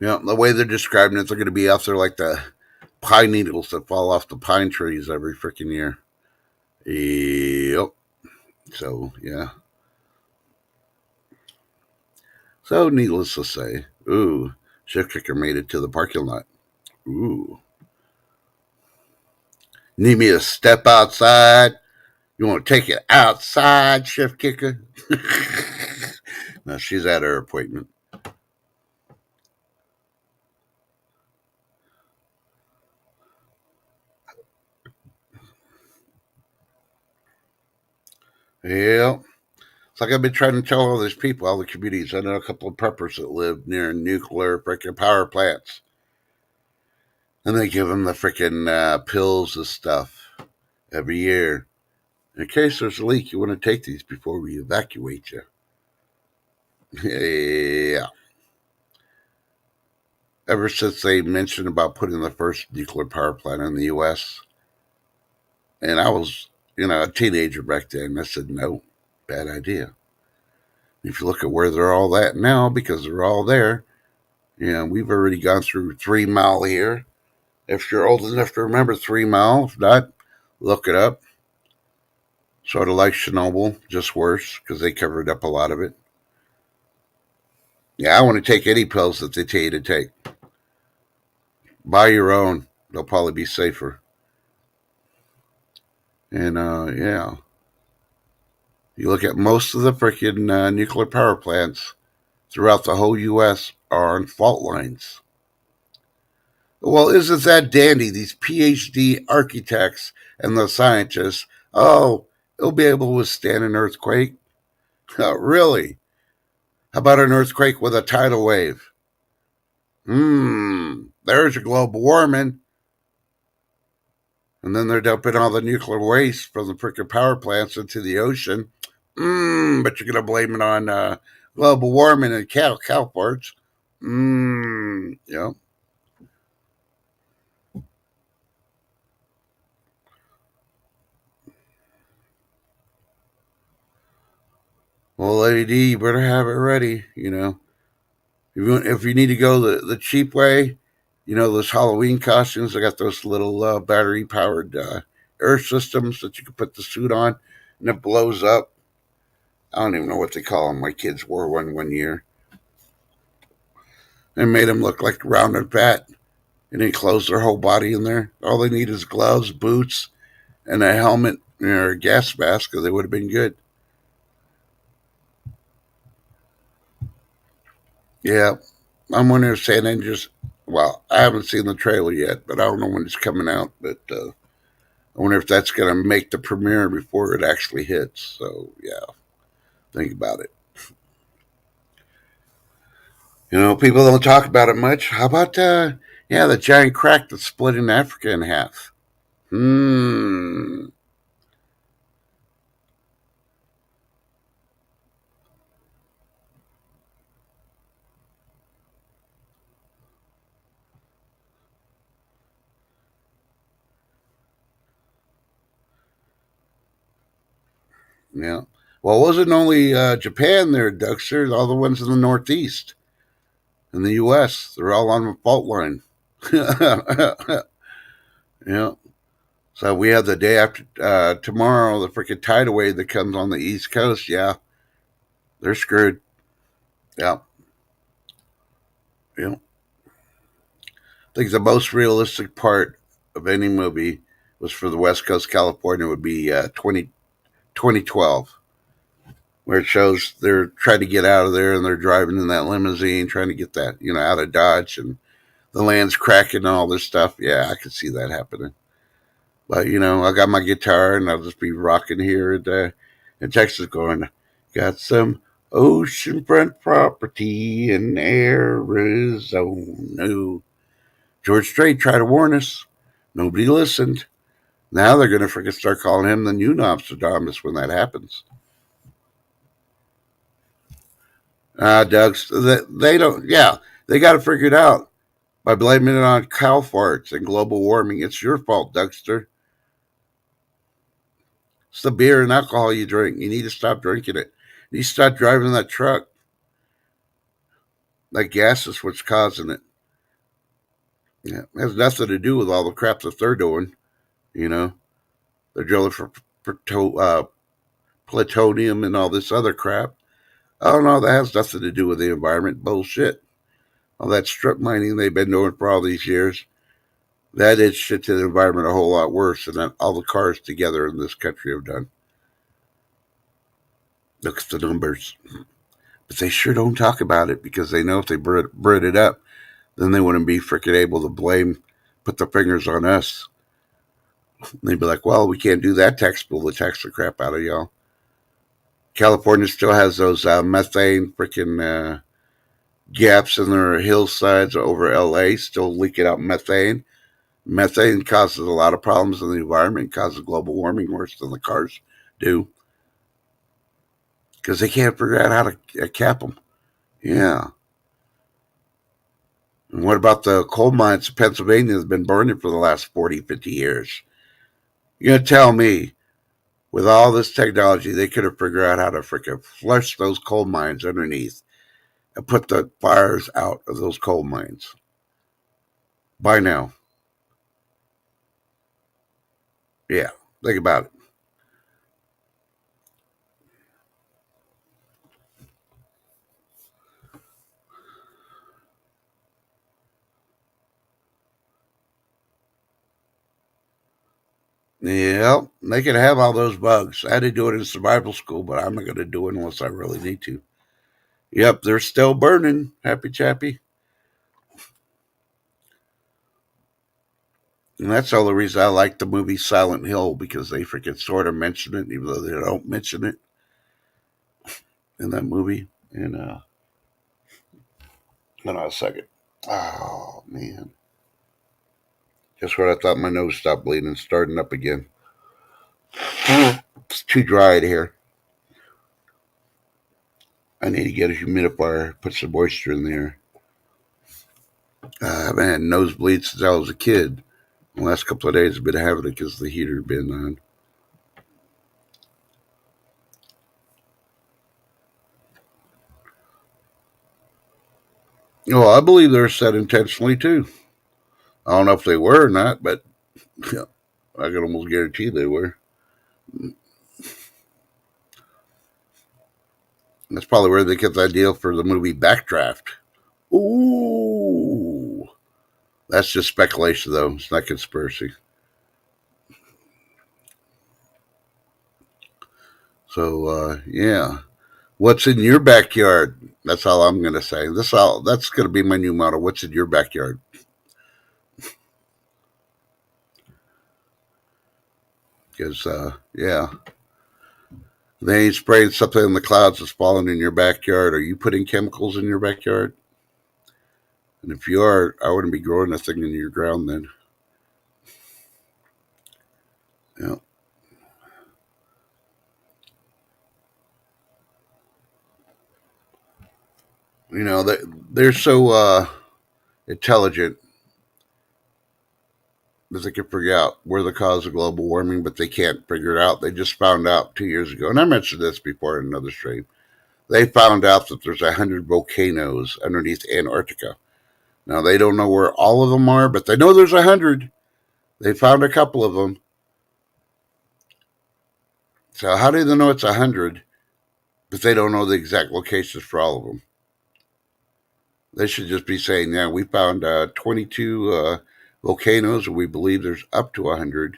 The way they're describing it, they're going to be out there like the pine needles that fall off the pine trees every freaking year. Yep. So, yeah. So, needless to say, ooh, Shift Kicker made it to the parking lot. Ooh. Need me to step outside? You want to take it outside, Shift Kicker? No, she's at her appointment. Yeah. It's like I've been trying to tell all these people, all the communities. I know a couple of preppers that live near nuclear freaking power plants. And they give them the freaking pills and stuff every year. In case there's a leak, you want to take these before we evacuate you. Yeah. Ever since they mentioned about putting the first nuclear power plant in the U.S., and I was, a teenager back then, I said, no, bad idea. If you look at where they're all at now, because they're all there, we've already gone through 3 Mile here. If you're old enough to remember 3 Mile, if not, look it up. Sort of like Chernobyl, just worse, because they covered up a lot of it. Yeah, I want to take any pills that they tell you to take. Buy your own. They'll probably be safer. And, yeah. You look at most of the freaking nuclear power plants throughout the whole U.S. are on fault lines. Well, isn't that dandy? These PhD architects and the scientists, oh, it'll be able to withstand an earthquake? Really? How about an earthquake with a tidal wave? There's your global warming. And then they're dumping all the nuclear waste from the freaking power plants into the ocean. But you're going to blame it on global warming and cow parts. Yeah. Well, Lady D, you better have it ready. If you need to go the cheap way, those Halloween costumes. I got those little battery powered air systems that you can put the suit on, and it blows up. I don't even know what they call them. My kids wore one year and made them look like round and fat, and they close their whole body in there. All they need is gloves, boots, and a helmet or a gas mask, because they would have been good. Yeah, I'm wondering if San Andreas. Well, I haven't seen the trailer yet, but I don't know when it's coming out. But I wonder if that's going to make the premiere before it actually hits. So yeah, think about it. People don't talk about it much. How about the giant crack that's splitting Africa in half? Hmm. Yeah. Well, it wasn't only Japan there, Duckster. All the ones in the Northeast in the U.S. They're all on the fault line. Yeah. So we have the day after tomorrow, the freaking tidal wave that comes on the East Coast. Yeah, they're screwed. Yeah. Yeah. I think the most realistic part of any movie was for the West Coast, California, would be 2012, where it shows they're trying to get out of there and they're driving in that limousine, trying to get that, out of Dodge, and the land's cracking and all this stuff. Yeah, I could see that happening. But, I got my guitar and I'll just be rocking here in Texas going, got some oceanfront property in Arizona. George Strait tried to warn us. Nobody listened. Now they're going to freaking start calling him the new Nostradamus when that happens. Doug, they don't, yeah, they got to figure it out by blaming it on cow farts and global warming. It's your fault, Dugster. It's the beer and alcohol you drink. You need to stop drinking it. You need to stop driving that truck. That gas is what's causing it. Yeah, it has nothing to do with all the crap that they're doing. You know, they're drilling for plutonium and all this other crap. Oh no, that has nothing to do with the environment. Bullshit. All that strip mining they've been doing for all these years, that is shit to the environment a whole lot worse than all the cars together in this country have done. Look at the numbers. But they sure don't talk about it because they know if they bred it up, then they wouldn't be freaking able to put the fingers on us. They'd be like, well, we can't do that tax bill to tax the crap out of y'all. California still has those methane freaking gaps in their hillsides over LA, still leaking out methane. Methane causes a lot of problems in the environment, causes global warming worse than the cars do. Because they can't figure out how to cap them. Yeah. And what about the coal mines in Pennsylvania that have been burning for the last 40, 50 years? You're going to tell me With all this technology, they could have figured out how to freaking flush those coal mines underneath and put the fires out of those coal mines by now. Yeah, think about it. Yeah, they could have all those bugs. I had to do it in survival school, but I'm not going to do it unless I really need to. Yep, they're still burning, Happy Chappy. And that's the only reason I like the movie Silent Hill, because they freaking sort of mention it, even though they don't mention it in that movie. And hold on a second. Oh man, just when I thought my nose stopped bleeding, starting up again. It's too dry in here. I need to get a humidifier, put some moisture in there. I haven't had nosebleeds since I was a kid. The last couple of days I've been having it because the heater been on. Oh, I believe they're set intentionally too. I don't know if they were or not, but yeah, I can almost guarantee they were. That's probably where they get the idea for the movie Backdraft. Ooh, that's just speculation, though. It's not conspiracy. So, yeah. What's in your backyard? That's all I'm going to say. That's going to be my new motto. What's in your backyard? Because, yeah, they ain't spraying something in the clouds that's falling in your backyard. Are you putting chemicals in your backyard? And if you are, I wouldn't be growing a thing in your ground then. Yeah. You know, they're so intelligent that they can figure out where the cause of global warming, but they can't figure it out. They just found out 2 years ago, and I mentioned this before in another stream. They found out that there's 100 volcanoes underneath Antarctica. Now, they don't know where all of them are, but they know there's 100. They found a couple of them. So how do they know it's 100, but they don't know the exact locations for all of them? They should just be saying, yeah, we found 22 volcanoes, and we believe there's up to 100,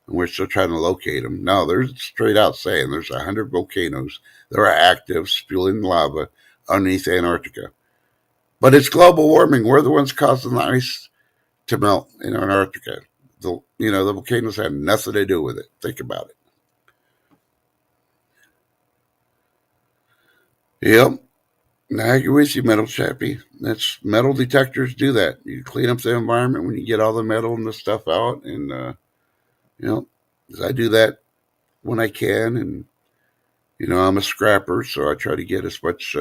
and we're still trying to locate them. No, they're straight out saying there's 100 volcanoes that are active, spewing lava underneath Antarctica. But it's global warming. We're the ones causing the ice to melt in Antarctica. The volcanoes had nothing to do with it. Think about it. Yep. Now I agree with you, Metal Chappie. That's metal detectors do that. You clean up the environment when you get all the metal and the stuff out, and you know, I do that when I can, and I'm a scrapper, so I try to get as much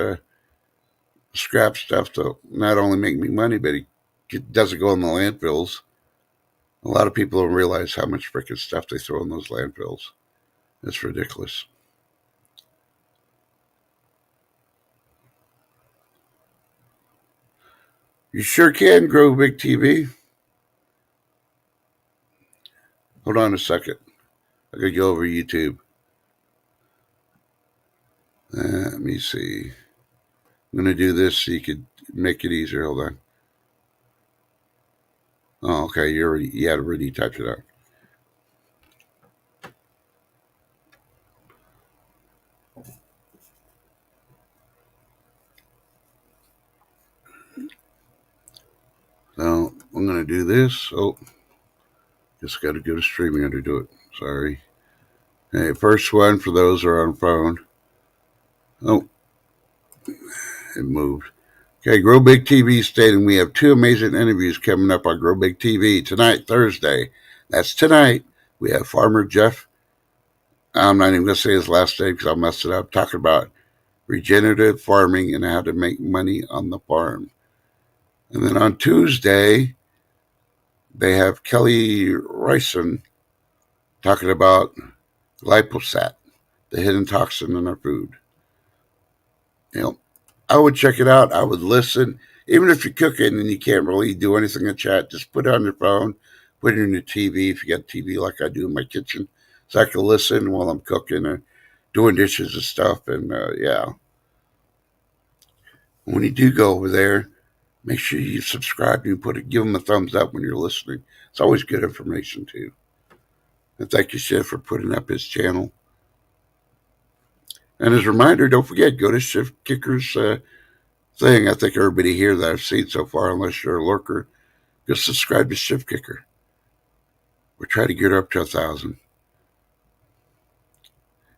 scrap stuff to not only make me money, but it doesn't go in the landfills. A lot of people don't realize how much freaking stuff they throw in those landfills. It's ridiculous. You sure can grow big TV. Hold on a second. I gotta go over YouTube. Let me see. I'm gonna do this so you could make it easier. Hold on. Oh, okay. You had already typed it out. So I'm gonna do this. Oh, just gotta go to streaming to do it. Sorry. Hey, first one for those who are on phone. Oh, it moved. Okay, Grow Big TV stating we have two amazing interviews coming up on Grow Big TV tonight, Thursday. That's tonight. We have Farmer Jeff. I'm not even going to say his last name because I'll mess it up. Talking about regenerative farming and how to make money on the farm. And then on Tuesday, they have Kelly Ryson talking about Glyphosate, the hidden toxin in our food. You know, I would check it out. I would listen. Even if you're cooking and you can't really do anything in chat, just put it on your phone, put it in your TV if you got TV like I do in my kitchen, so I can listen while I'm cooking or doing dishes and stuff. And yeah, when you do go over there, make sure you subscribe and give them a thumbs up when you're listening. It's always good information too. And thank you, Chef, for putting up his channel. And as a reminder, don't forget, go to Shift Kicker's thing. I think everybody here that I've seen so far, unless you're a lurker, just subscribe to Shift Kicker. We're trying to get her up to 1,000.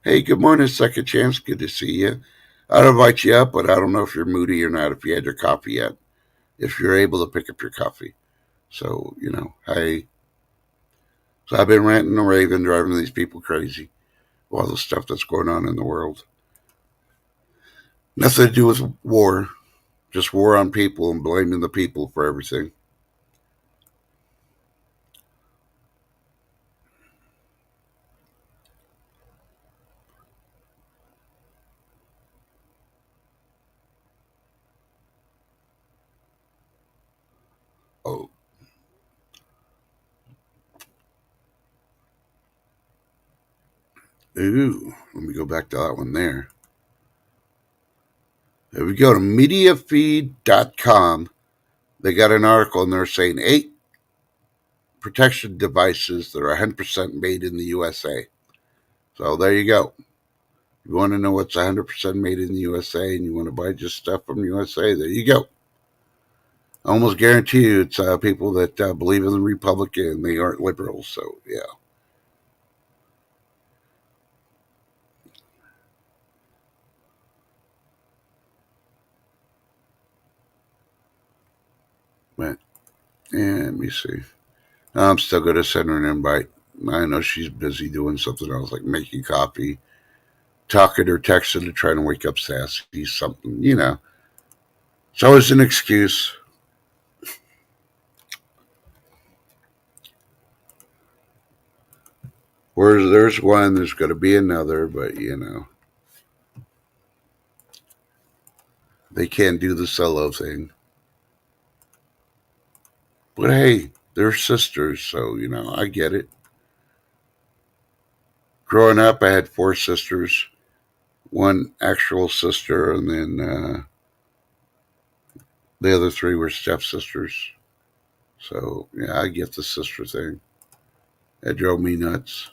Hey, good morning, Second Chance. Good to see you. I'd invite you up, but I don't know if you're moody or not, if you had your coffee yet, if you're able to pick up your coffee. So, hey. So I've been ranting and raving, driving these people crazy. All the stuff that's going on in the world. Nothing to do with war, just war on people and blaming the people for everything. Oh. Ooh, let me go back to that one there. There we go to MediaFeed.com. They got an article and they're saying 8 protection devices that are 100% made in the USA. So there you go. You want to know what's 100% made in the USA and you want to buy just stuff from USA, there you go. I almost guarantee you it's people that believe in the Republican. They aren't liberals, so yeah. But, yeah, let me see. I'm still going to send her an invite. I know she's busy doing something else, like making coffee, talking or texting to try to wake up Sassy, something, It's always an excuse. Where there's one, there's going to be another, but, they can't do the solo thing. But hey, they're sisters, so, I get it. Growing up, I had 4 sisters, one actual sister, and then the other 3 were stepsisters. So, yeah, I get the sister thing. That drove me nuts.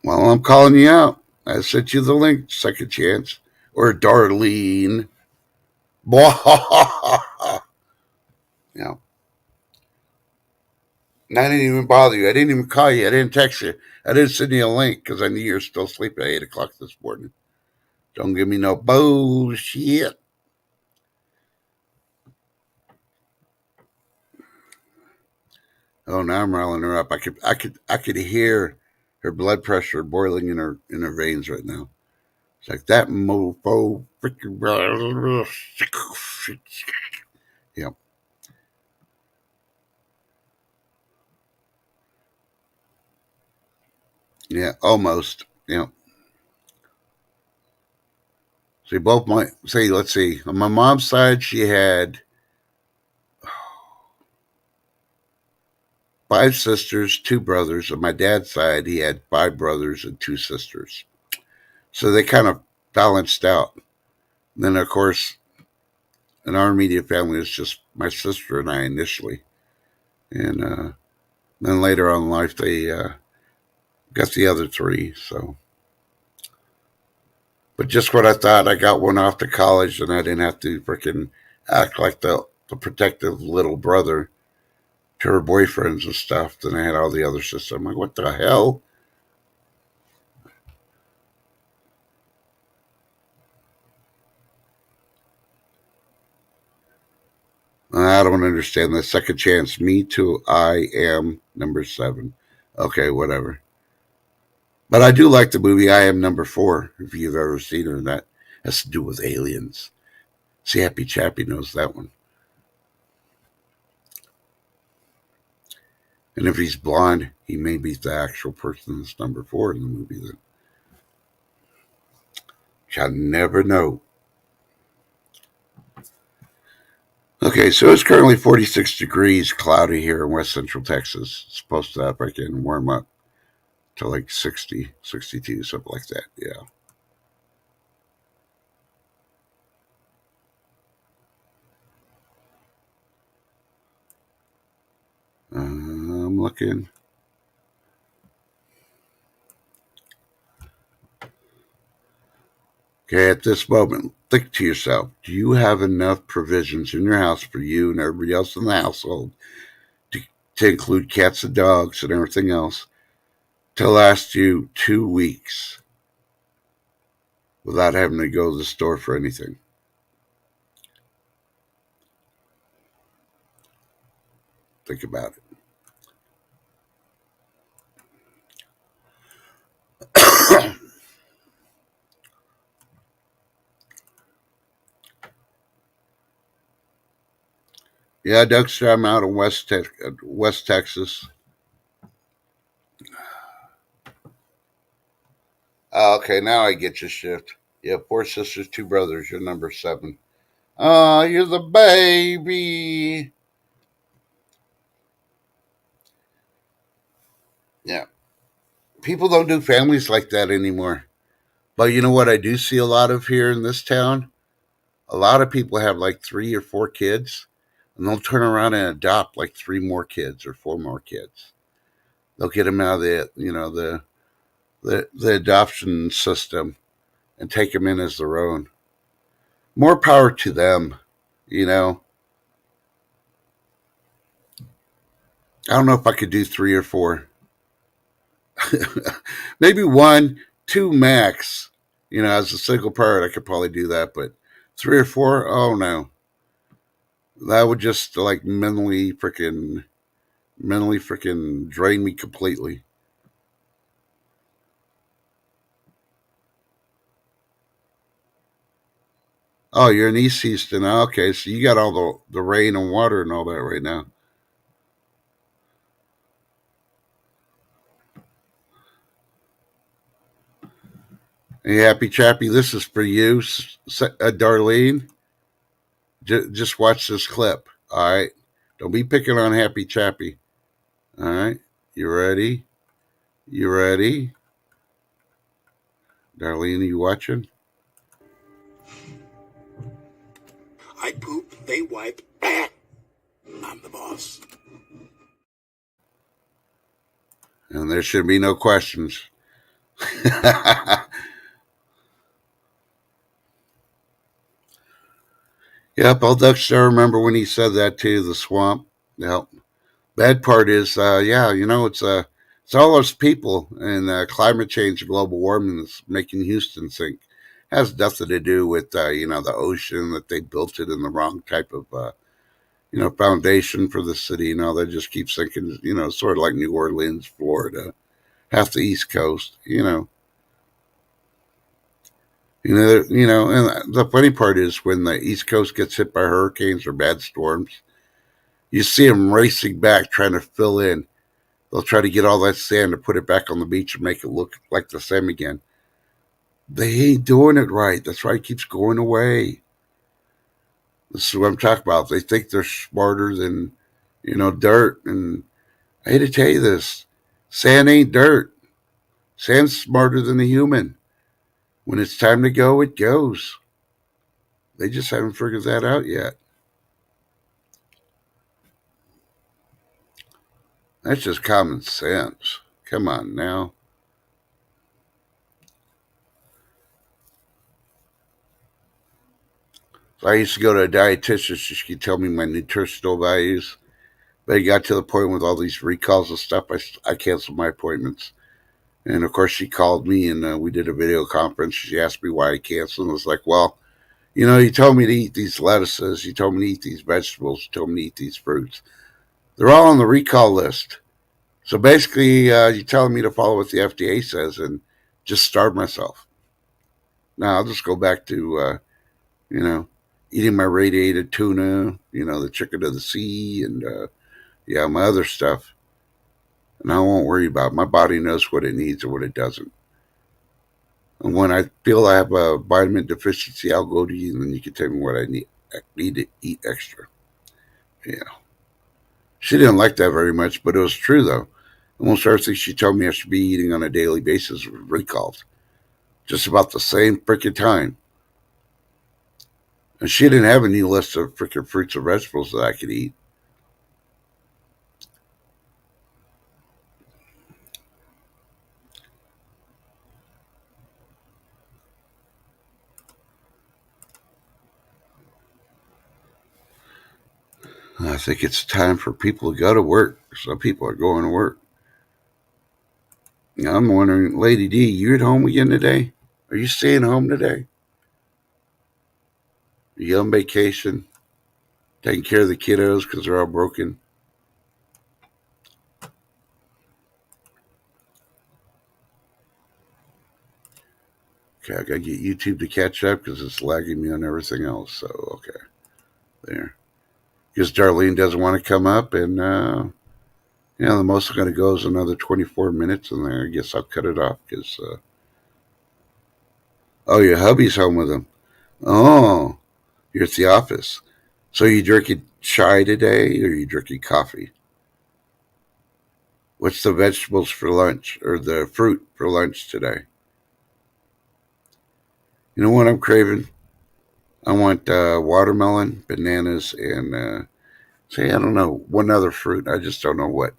Well, I'm calling you out. I sent you the link, Second Chance. Or Darlene. Yeah. And I didn't even bother you. I didn't even call you. I didn't text you. I didn't send you a link because I knew you were still sleeping at 8 o'clock this morning. Don't give me no bullshit. Oh, now I'm riling her up. I could hear her blood pressure boiling in her veins right now. It's like that mofo freaking. Yep. Yeah, almost. Yeah. See, both my see. Let's see. On my mom's side, she had 5 sisters, 2 brothers. On my dad's side, he had 5 brothers and 2 sisters. So they kind of balanced out. And then, of course, in our immediate family, it's just my sister and I initially, and then later on in life, they got the other 3. So, but just what I thought, I got one off to college, and I didn't have to freaking act like the protective little brother to her boyfriends and stuff. Then I had all the other sisters. I'm like, what the hell? I don't understand the second chance. Me too. I am number 7. Okay, whatever. But I do like the movie I Am Number 4, if you've ever seen it. That Has to do with aliens. See, Happy Chappy knows that one. And if he's blonde, he may be the actual person that's number 4 in the movie then. Shall never know. Okay, so it's currently 46 degrees, cloudy here in west central Texas. It's supposed to up again, warm up to like 60, 62, something like that. Yeah. I'm looking. Okay, at this moment, think to yourself, do you have enough provisions in your house for you and everybody else in the household to, to include cats and dogs and everything else to last you 2 weeks without having to go to the store for anything? Think about it. Yeah, Dexter, I'm out in West Texas. Okay, now I get your shift. Yeah, 4 sisters, 2 brothers. You're number 7. Oh, you're the baby. Yeah. People don't do families like that anymore. But you know what I do see a lot of here in this town? A lot of people have like 3 or 4 kids, and they'll turn around and adopt like 3 more kids or 4 more kids. They'll get them out of the adoption system and take them in as their own. More power to them, you know. I don't know if I could do 3 or 4. Maybe 1, 2 max. You know, as a single parent, I could probably do that, but 3 or 4, oh no, that would just like mentally freaking drain me completely. Oh, you're in East Houston. Okay, so you got all the rain and water and all that right now. Hey, Happy Chappy, this is for you, Darlene. Just watch this clip. All right, don't be picking on Happy Chappy. All right, you ready? You ready? Darlene, are you watching? I poop, they wipe. I'm the boss. And there should be no questions. Yep, I'll Dexter remember when he said that too, the swamp. Yep. Bad part is, yeah, it's all those people and climate change and global warming that's making Houston sink. Has nothing to do with, the ocean, that they built it in the wrong type of, foundation for the city. They just keep sinking, sort of like New Orleans, Florida, half the East Coast, and the funny part is when the East Coast gets hit by hurricanes or bad storms, you see them racing back trying to fill in. They'll try to get all that sand and put it back on the beach and make it look like the same again. They ain't doing it right. That's why it keeps going away. This is what I'm talking about. They think they're smarter than, dirt. And I hate to tell you this, sand ain't dirt. Sand's smarter than a human. When it's time to go, it goes. They just haven't figured that out yet. That's just common sense. Come on now. So I used to go to a dietitian. She could tell me my nutritional values. But it got to the point with all these recalls and stuff, I canceled my appointments. And of course, she called me and we did a video conference. She asked me why I canceled. And I was like, well, you told me to eat these lettuces. You told me to eat these vegetables. You told me to eat these fruits. They're all on the recall list. So basically, you're telling me to follow what the FDA says and just starve myself. Now I'll just go back to, you know, eating my radiated tuna, the chicken of the sea, and yeah, my other stuff. And I won't worry about it. My body knows what it needs and what it doesn't. And when I feel I have a vitamin deficiency, I'll go to you, and then you can tell me what I need to eat extra. Yeah. She didn't like that very much, but it was true, though. Almost everything she told me I should be eating on a daily basis was recalled. Just about the same freaking time. And she didn't have any list of freaking fruits and vegetables that I could eat. I think it's time for people to go to work. Some people are going to work. I'm wondering, Lady D, you at home again today? Are you staying home today? Are you on vacation? Taking care of the kiddos because they're all broken? Okay, I gotta get YouTube to catch up because it's lagging me on everything else. So, okay, there. Because Darlene doesn't want to come up, and the most I'm gonna go is another 24 minutes, and then I guess I'll cut it off because. Oh, your hubby's home with him. Oh, you're at the office. So you drinking chai today, or you drinking coffee? What's the vegetables for lunch, or the fruit for lunch today? You know what I'm craving? I want watermelon, bananas, and say I don't know one other fruit. I just don't know what.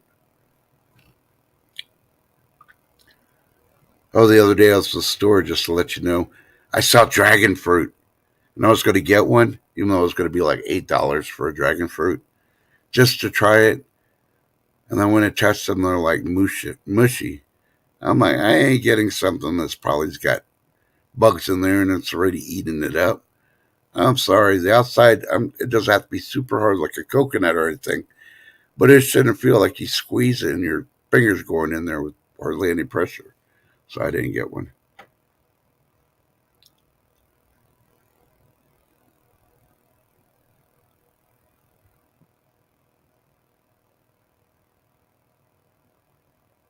Oh, the other day I was at the store just to let you know. I saw dragon fruit, and I was going to get one, even though it was going to be like $8 for a dragon fruit, just to try it. And then when I touched them, they're like mushy. I'm like, I ain't getting something that's probably got bugs in there and it's already eating it up. I'm sorry. The outside, it doesn't have to be super hard like a coconut or anything, but it shouldn't feel like you squeeze it and your fingers going in there with hardly any pressure. So I didn't get one.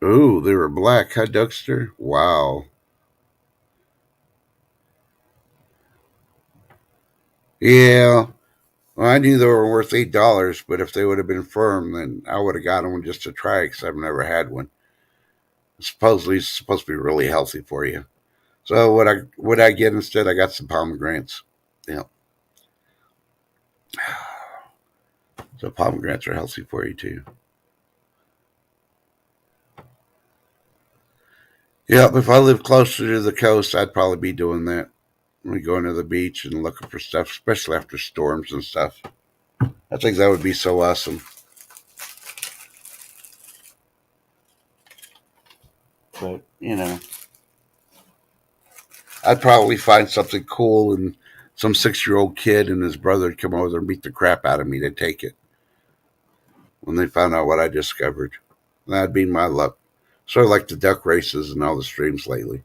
Ooh, they were black, huh, Duckster? Wow. Yeah. Well, I knew they were worth $8, but if they would have been firm, then I would have gotten one just to try because I've never had one. Supposedly, it's supposed to be really healthy for you. So what I get instead? I got some pomegranates. Yeah. So pomegranates are healthy for you too. Yeah, if I lived closer to the coast, I'd probably be doing that. We going to the beach and looking for stuff, especially after storms and stuff. I think that would be so awesome. But I'd probably find something cool, and some 6-year-old kid and his brother would come over and beat the crap out of me to take it when they found out what I discovered. That'd be my luck. Sort of like the duck races and all the streams lately.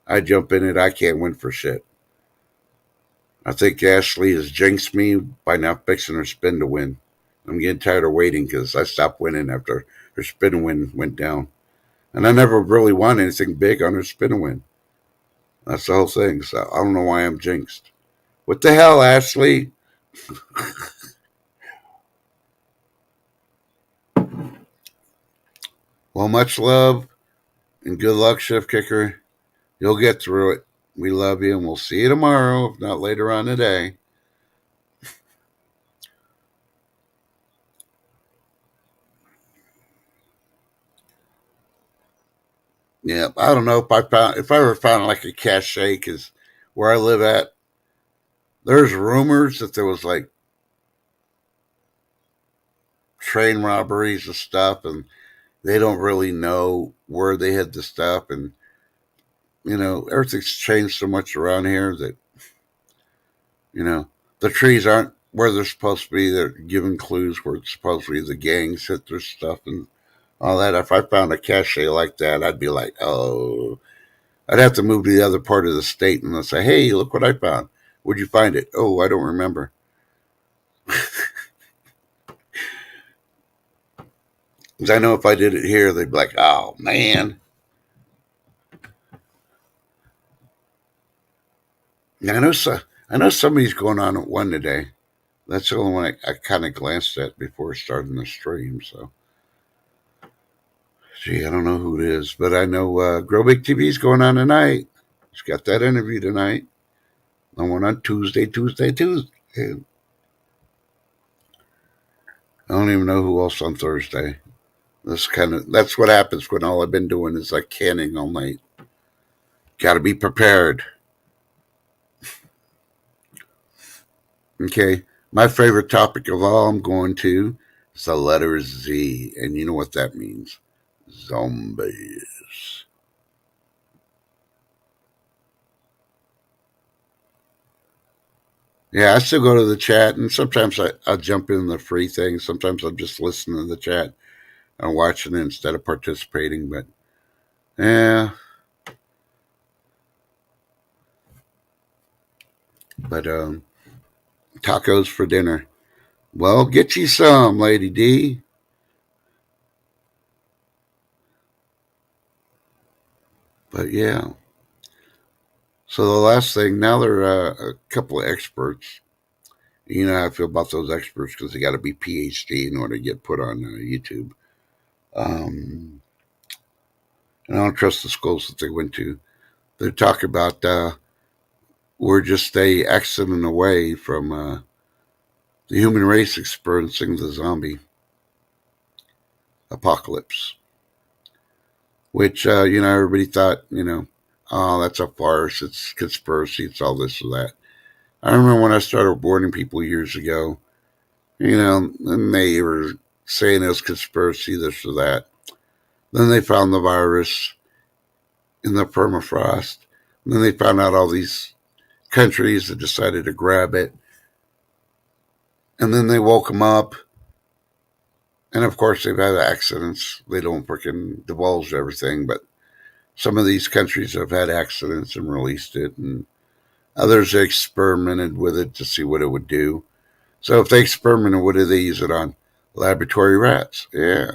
I jump in it, I can't win for shit. I think Ashley has jinxed me by not fixing her spin to win. I'm getting tired of waiting because I stopped winning after her spin win went down. And I never really won anything big on her spin win. That's the whole thing. So I don't know why I'm jinxed. What the hell, Ashley? Well, much love and good luck, Chef Kicker. You'll get through it. We love you, and we'll see you tomorrow, if not later on today. Yeah, I don't know if I ever found like a cache, because where I live at, there's rumors that there was like train robberies and stuff, and they don't really know where they hid the stuff, and everything's changed so much around here that the trees aren't where they're supposed to be. They're giving clues where it's supposed to be. The gangs hit their stuff and all that. If I found a cache like that, I'd be like, oh, I'd have to move to the other part of the state and they'll say, "Hey, look what I found. Where'd you find it?" "Oh, I don't remember." Because I know if I did it here, they'd be like, "Oh man." Now, I know somebody's going on at one today. That's the only one I kind of glanced at before starting the stream. So, gee, I don't know who it is, but I know Grow Big TV's going on tonight. He's got that interview tonight. And one on Tuesday. I don't even know who else on Thursday. That's what happens when all I've been doing is like canning all night. Got to be prepared. Okay, my favorite topic of all I'm going to is the letter Z, and you know what that means? Zombies. Yeah, I still go to the chat, and sometimes I'll jump in the free thing. Sometimes I'll just listen to the chat and watching it instead of participating. But yeah, but tacos for dinner. Well, get you some, Lady D. But yeah. So the last thing, now there are a couple of experts. You know how I feel about those experts because they got to be PhD in order to get put on YouTube. Um, and I don't trust the schools that they went to. They talk about we're just a accident away from the human race experiencing the zombie apocalypse, which everybody thought oh, that's a farce. It's conspiracy. It's all this or that. I remember when I started warning people years ago, and they were saying it was conspiracy, this or that. Then they found the virus in the permafrost. And then they found out all these countries that decided to grab it. And then they woke them up. And of course, they've had accidents. They don't freaking divulge everything, but some of these countries have had accidents and released it, and others experimented with it to see what it would do. So if they experimented, what do they use it on? Laboratory rats. Yeah.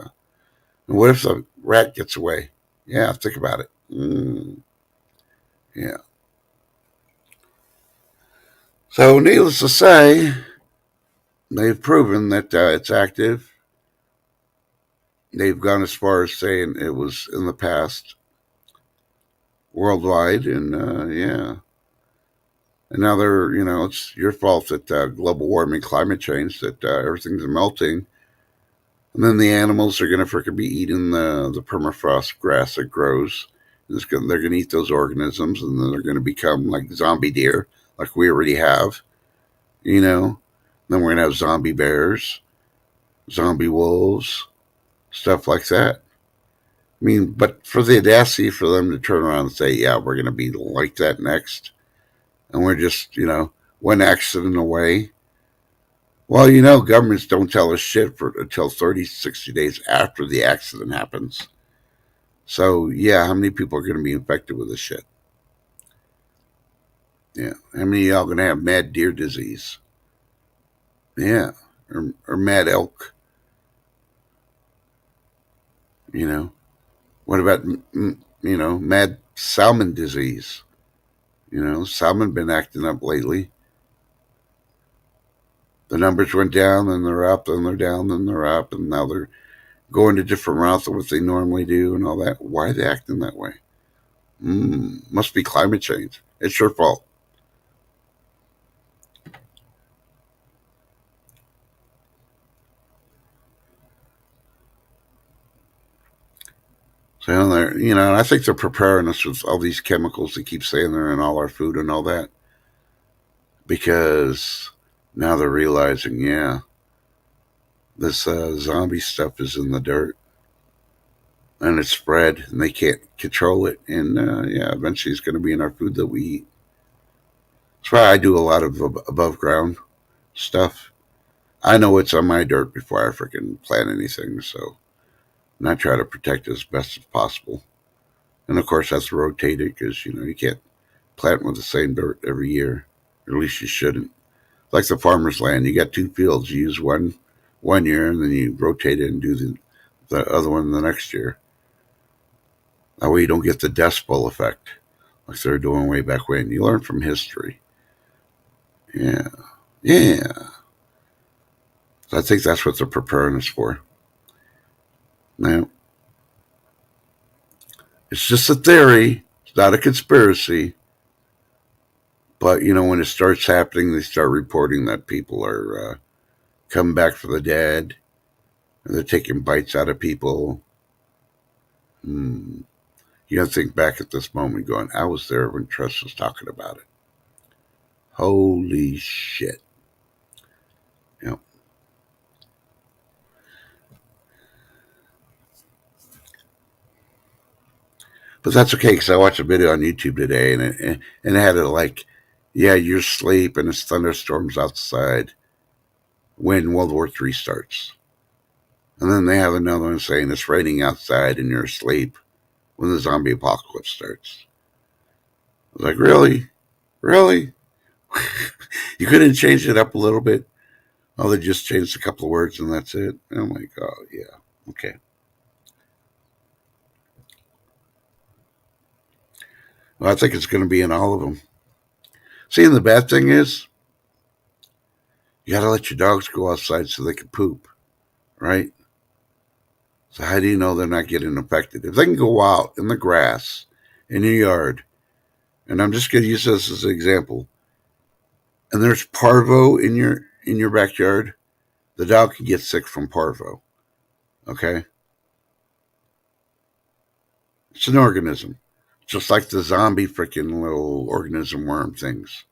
And what if the rat gets away? Yeah, think about it. Yeah. So, needless to say, they've proven that it's active. They've gone as far as saying it was in the past worldwide, and yeah. And now it's your fault that global warming, climate change, that everything's melting. And then the animals are going to freaking be eating the permafrost grass that grows. They're going to eat those organisms, and then they're going to become like zombie deer, like we already have. You know, then we're going to have zombie bears, zombie wolves, stuff like that. I mean, but for the audacity for them to turn around and say, yeah, we're going to be like that next, and we're just, one accident away. Well, governments don't tell us shit until 30, 60 days after the accident happens. So, yeah, how many people are going to be infected with this shit? Yeah. How many of y'all going to have mad deer disease? Yeah. Or mad elk? What about, mad salmon disease? Salmon been acting up lately. The numbers went down, then they're up, then they're down, then they're up, and now they're going to different routes than what they normally do and all that. Why are they acting that way? Must be climate change. It's your fault. So I think they're preparing us with all these chemicals they keep saying they're in all our food and all that, because now they're realizing, yeah, this zombie stuff is in the dirt and it's spread and they can't control it, and yeah, eventually it's going to be in our food that we eat. That's why I do a lot of above ground stuff. I know it's on my dirt before I freaking plant anything, so and I try to protect it as best as possible. And of course, that's rotated because, you can't plant with the same dirt every year. Or at least you shouldn't. Like the farmer's land, you got two fields. You use one year and then you rotate it and do the other one the next year. That way you don't get the Dust Bowl effect like they were doing way back when. You learn from history. Yeah. Yeah. So I think that's what they're preparing us for. Now, it's just a theory. It's not a conspiracy. But, when it starts happening, they start reporting that people are coming back from the dead and they're taking bites out of people. You got to think back at this moment going, I was there when Tress was talking about it. Holy shit. Yep. But that's okay because I watched a video on YouTube today and it had it like, yeah, you're asleep and it's thunderstorms outside when World War III starts. And then they have another one saying it's raining outside and you're asleep when the zombie apocalypse starts. I was like, really? Really? You couldn't change it up a little bit? Oh, they just changed a couple of words and that's it? I'm like, oh, yeah, okay. Well, I think it's going to be in all of them. See, and the bad thing is, you got to let your dogs go outside so they can poop, right? So how do you know they're not getting infected? If they can go out in the grass, in your yard, and I'm just going to use this as an example, and there's parvo in your backyard, the dog can get sick from parvo. Okay? It's an organism. Just like the zombie freaking little organism worm things.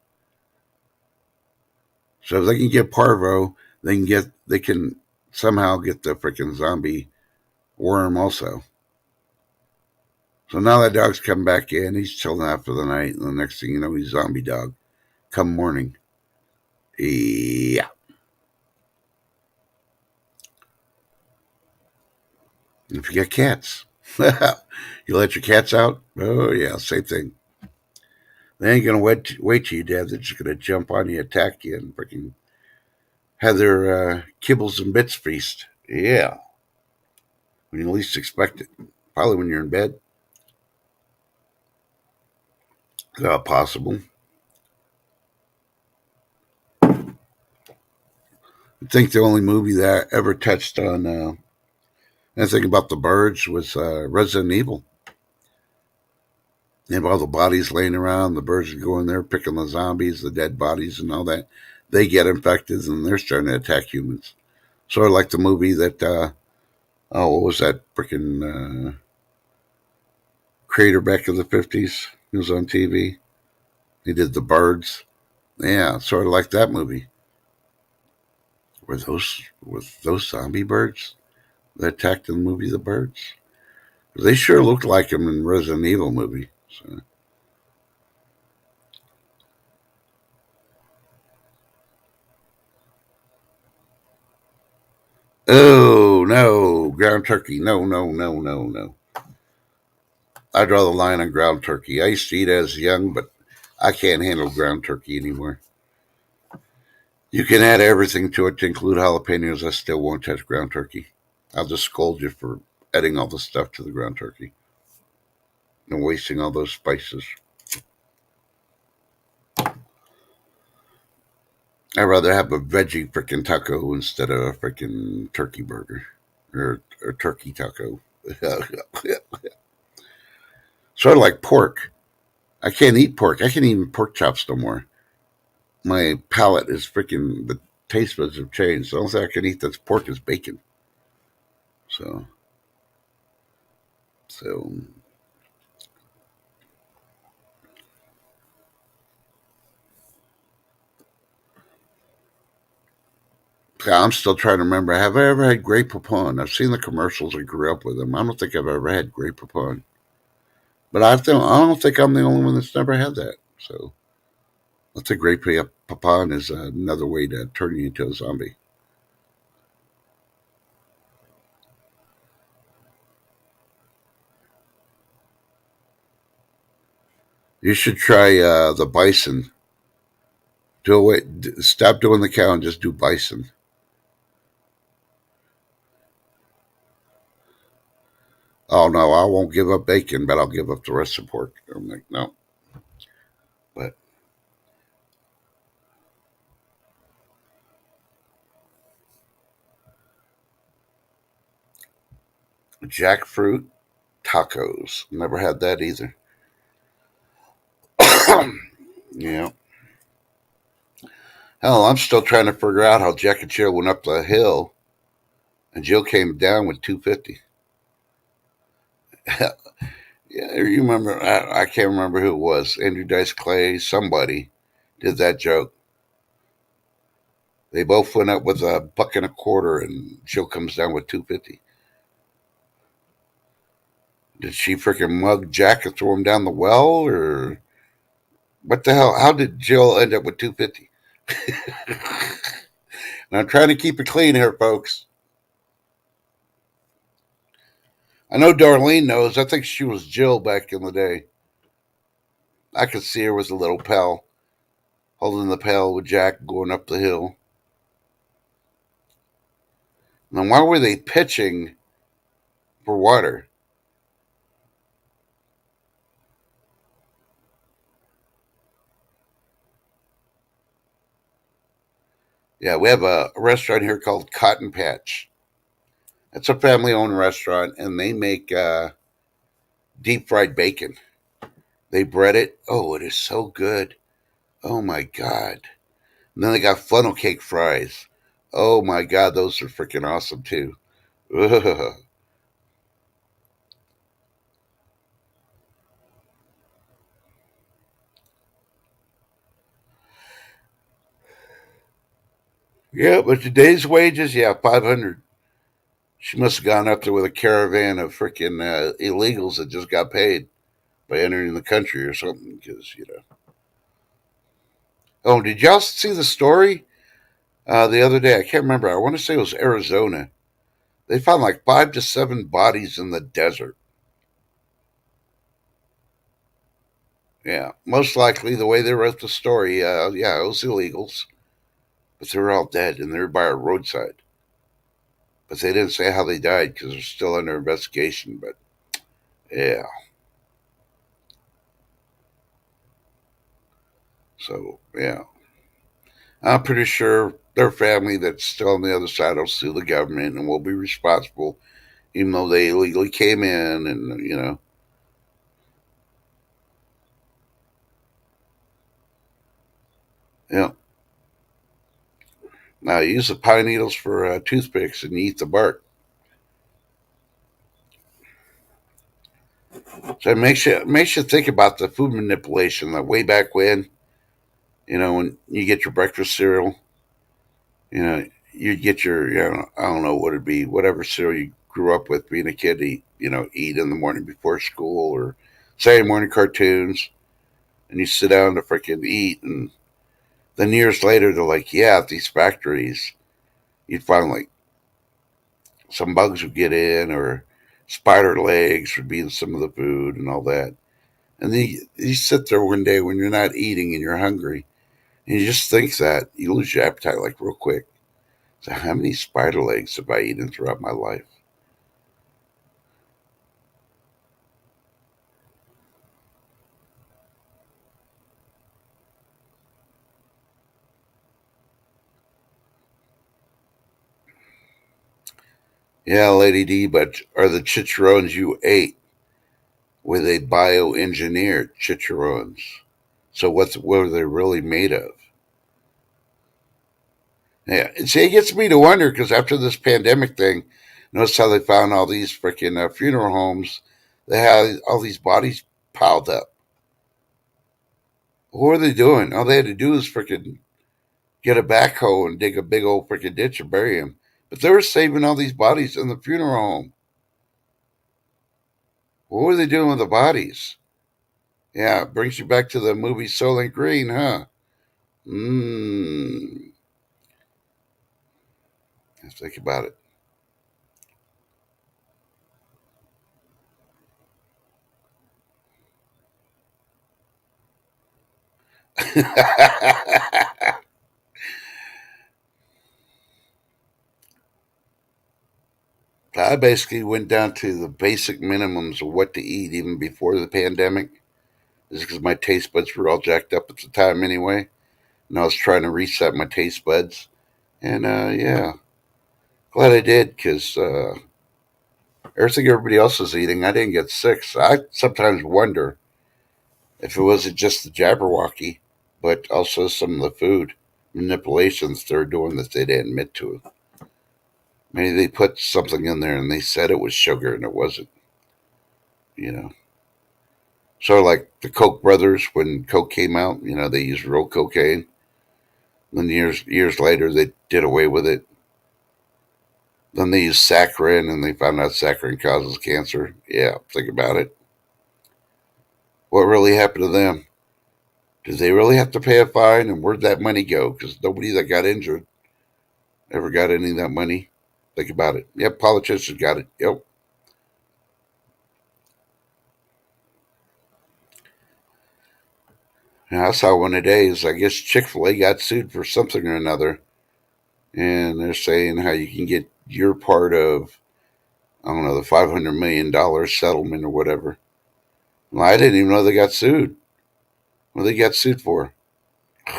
So if they can get parvo, they can somehow get the freaking zombie worm also. So now that dog's come back in, he's chilling out for the night, and the next thing you know, he's a zombie dog. Come morning. Yeah. And if you get cats, you let your cats out? Oh, yeah, same thing. They ain't going to wait till you're dead. They're just going to jump on you, attack you, and freaking have their kibbles and bits feast. Yeah. When you least expect it. Probably when you're in bed. Possible. I think the only movie that ever touched on anything about the birds was Resident Evil. They have all the bodies laying around. The birds are going there picking the zombies, the dead bodies, and all that. They get infected and they're starting to attack humans. Sort of like the movie that, what was that freaking creator back in the 50s? He was on TV. He did The Birds. Yeah, sort of like that movie. Were those zombie birds that attacked in the movie The Birds? They sure looked like them in Resident Evil movie. So. Oh, no, ground turkey. No, no, no, no, no. I draw the line on ground turkey. I used to eat as young, but I can't handle ground turkey anymore. You can add everything to it to include jalapenos. I still won't touch ground turkey. I'll just scold you for adding all the stuff to the ground turkey and wasting all those spices. I'd rather have a veggie freaking taco instead of a freaking turkey burger or turkey taco. Sort of like pork. I can't eat pork. I can't eat pork chops no more. My palate is freaking, the taste buds have changed. The only thing I can eat that's pork is bacon. So, so I'm still trying to remember. Have I ever had Grey Poupon? I've seen the commercials. I grew up with them. I don't think I've ever had Grey Poupon. But I don't think I'm the only one that's never had that. So I think Grey Poupon is another way to turn you into a zombie. You should try the bison. Stop doing the cow and just do bison. Oh no, I won't give up bacon, but I'll give up the rest of the pork. I'm like, no. But jackfruit tacos. Never had that either. Yeah. Hell, I'm still trying to figure out how Jack and Jill went up the hill and Jill came down with 250. Yeah, you remember? I can't remember who it was. Andrew Dice Clay, somebody did that joke. They both went up with a buck and a quarter, and Jill comes down with 250. Did she freaking mug Jack and throw him down the well, or what the hell? How did Jill end up with 250? And I'm trying to keep it clean here, folks. I know Darlene knows. I think she was Jill back in the day. I could see her with a little pail, holding the pail with Jack going up the hill. Now, why were they pitching for water? Yeah, we have a restaurant here called Cotton Patch. It's a family owned restaurant, and they make deep fried bacon. They bread it. Oh, it is so good. Oh my God. And then they got funnel cake fries. Oh my God, those are freaking awesome too. Ugh. Yeah, but today's wages, yeah, 500. She must have gone up there with a caravan of freaking illegals that just got paid by entering the country or something. Because Oh, did y'all see the story the other day? I can't remember. I want to say it was Arizona. They found like 5 to 7 bodies in the desert. Yeah, most likely the way they wrote the story. Yeah, it was illegals, but they were all dead and they were by a roadside. But they didn't say how they died because they're still under investigation. But yeah, so yeah, I'm pretty sure their family that's still on the other side will sue the government and will be responsible, even though they illegally came in and yeah. Now you use the pine needles for toothpicks and you eat the bark. So it makes you think about the food manipulation. That way back when, when you get your breakfast cereal, you'd get your, I don't know what it'd be, whatever cereal you grew up with being a kid, eat in the morning before school or Saturday morning cartoons, and you sit down to freaking eat, and then years later they're like, yeah, at these factories, you'd find like some bugs would get in or spider legs would be in some of the food and all that. And then you sit there one day when you're not eating and you're hungry, and you just think that you lose your appetite like real quick. So how many spider legs have I eaten throughout my life? Yeah, Lady D, but are the chicharrones you ate, were they bioengineered chicharrones? So what are they really made of? Yeah, and see, it gets me to wonder because after this pandemic thing, notice how they found all these freaking funeral homes. They had all these bodies piled up. What were they doing? All they had to do was freaking get a backhoe and dig a big old freaking ditch and bury them. But they were saving all these bodies in the funeral home. What were they doing with the bodies? Yeah, it brings you back to the movie Soylent Green, huh? Mmm. Think about it. I basically went down to the basic minimums of what to eat even before the pandemic. Is because my taste buds were all jacked up at the time anyway, and I was trying to reset my taste buds. And yeah, glad I did because everything everybody else was eating, I didn't get sick. So I sometimes wonder if it wasn't just the Jabberwocky, but also some of the food manipulations they're doing that they didn't admit to. Maybe they put something in there and they said it was sugar and it wasn't, you know. So like the Koch brothers, when Coke came out, they used real cocaine. Then years later, they did away with it. Then they used saccharin, and they found out saccharin causes cancer. Yeah, think about it. What really happened to them? Did they really have to pay a fine? And where'd that money go? Because nobody that got injured ever got any of that money. Think about it. Yep, politicians got it. Yep. And I saw one today is I guess Chick-fil-A got sued for something or another. And they're saying how you can get your part of, I don't know, the $500 million settlement or whatever. Well, I didn't even know they got sued. What they got sued for? And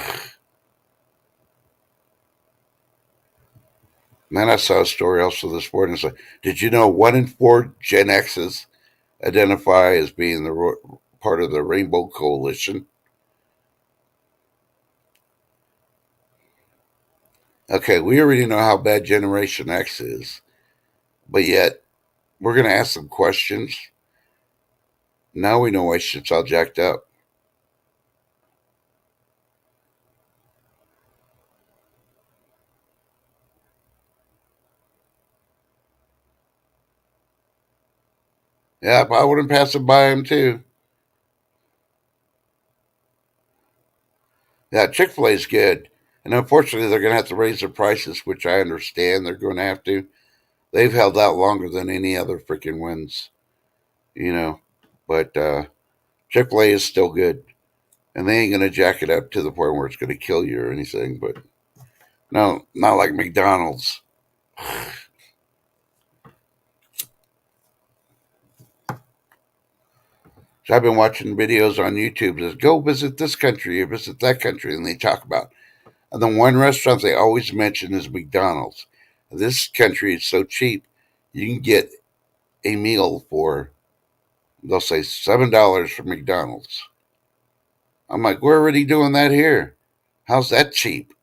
then I saw a story also this morning. It's like, did you know 1 in 4 Gen Xs identify as being part of the Rainbow Coalition? Okay, we already know how bad Generation X is, but yet we're going to ask them questions. Now we know why shit's all jacked up. Yeah, I wouldn't pass it by them too. Yeah, Chick-fil-A is good. And unfortunately, they're going to have to raise their prices, which I understand they're going to have to. They've held out longer than any other freaking ones, you know. But Chick-fil-A is still good. And they ain't going to jack it up to the point where it's going to kill you or anything. But no, not like McDonald's. So I've been watching videos on YouTube that go visit this country or visit that country, and they talk about. And the one restaurant they always mention is McDonald's. This country is so cheap, you can get a meal for, they'll say $7 for McDonald's. I'm like, we're already doing that here. How's that cheap?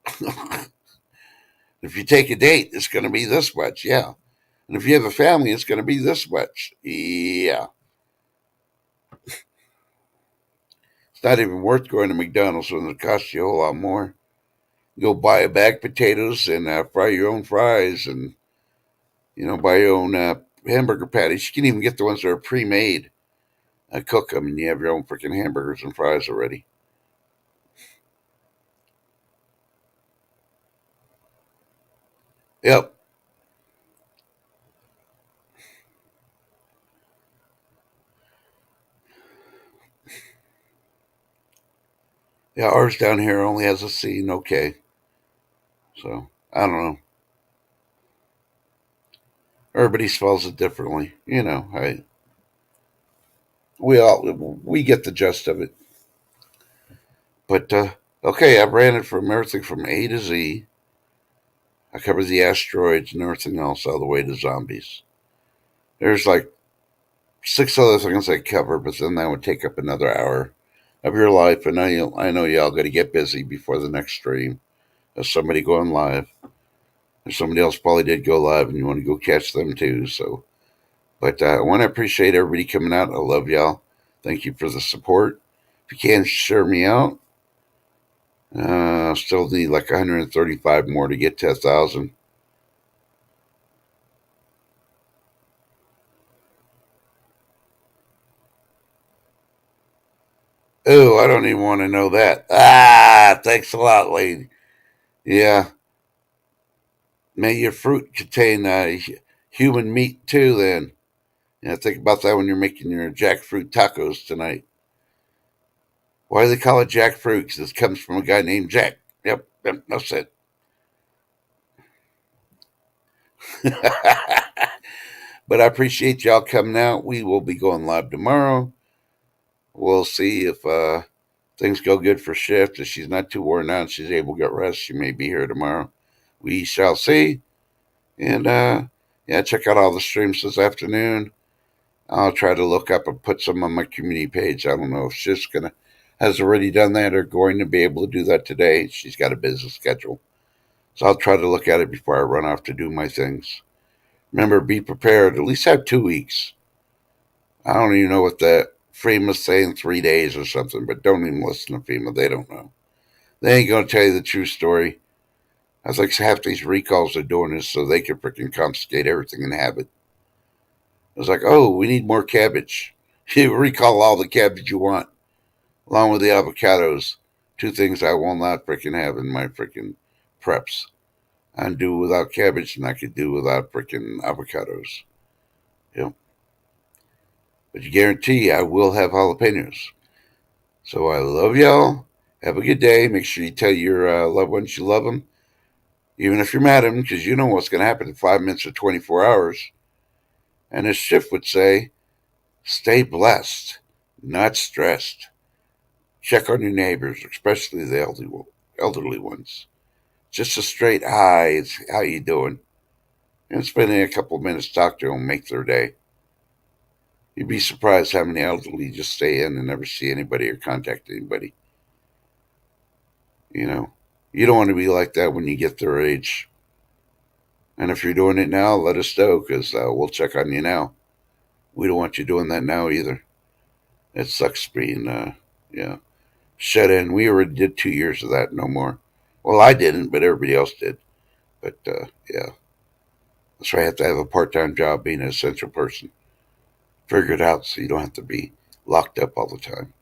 If you take a date, it's going to be this much. Yeah. And if you have a family, it's going to be this much. Yeah. It's not even worth going to McDonald's when it costs you a whole lot more. Go buy a bag of potatoes and fry your own fries and, buy your own hamburger patties. You can even get the ones that are pre-made. Cook them and you have your own freaking hamburgers and fries already. Yep. Yeah, ours down here only has a scene. Okay. So, I don't know. Everybody spells it differently. We get the gist of it. But okay, I've ran it from everything from A to Z. I covered the asteroids and everything else all the way to zombies. There's like 6 other things I cover, but then that would take up another hour of your life. And I know y'all got to get busy before the next stream. There's somebody going live. There's somebody else probably did go live, and you want to go catch them too. So, but I want to appreciate everybody coming out. I love y'all. Thank you for the support. If you can share me out, still need like 135 more to get to 1,000. Oh, I don't even want to know that. Thanks a lot, lady. Yeah, may your fruit contain human meat too. Then, think about that when you're making your jackfruit tacos tonight. Why do they call it jackfruit? Because this comes from a guy named Jack. Yep, that's it. But I appreciate y'all coming out. We will be going live tomorrow. We'll see if things go good for Shift. If she's not too worn out, she's able to get rest, she may be here tomorrow. We shall see. And yeah, check out all the streams this afternoon. I'll try to look up and put some on my community page. I don't know if Shift's has already done that or going to be able to do that today. She's got a busy schedule. So I'll try to look at it before I run off to do my things. Remember, be prepared. At least have 2 weeks. I don't even know what that FEMA's saying, 3 days or something, but don't even listen to FEMA. They don't know. They ain't going to tell you the true story. I was like, half these recalls are doing this so they can freaking confiscate everything and have it. I was like, oh, we need more cabbage. You recall all the cabbage you want, along with the avocados. 2 things I will not freaking have in my freaking preps. I can do without cabbage, and I could do without freaking avocados. Yep. But you guarantee I will have jalapenos. So I love y'all. Have a good day. Make sure you tell your loved ones you love them, even if you're mad at them, because you know what's going to happen in 5 minutes or 24 hours. And as Shift would say, stay blessed, not stressed. Check on your neighbors, especially the elderly ones. Just a straight hi, it's how you doing? And spending a couple of minutes talking to them make their day. You'd be surprised how many elderly just stay in and never see anybody or contact anybody. You know, you don't want to be like that when you get their age. And if you're doing it now, let us know, because we'll check on you now. We don't want you doing that now either. It sucks being, shut in. We already did 2 years of that, no more. Well, I didn't, but everybody else did. But yeah, that's why I have to have a part-time job being an essential person. Figure it out so you don't have to be locked up all the time.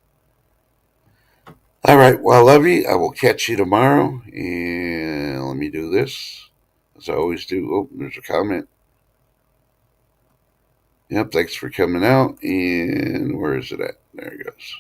All right, well, I love you. I will catch you tomorrow. And let me do this, as I always do. Oh, there's a comment. Yep, thanks for coming out. And where is it at? There it goes.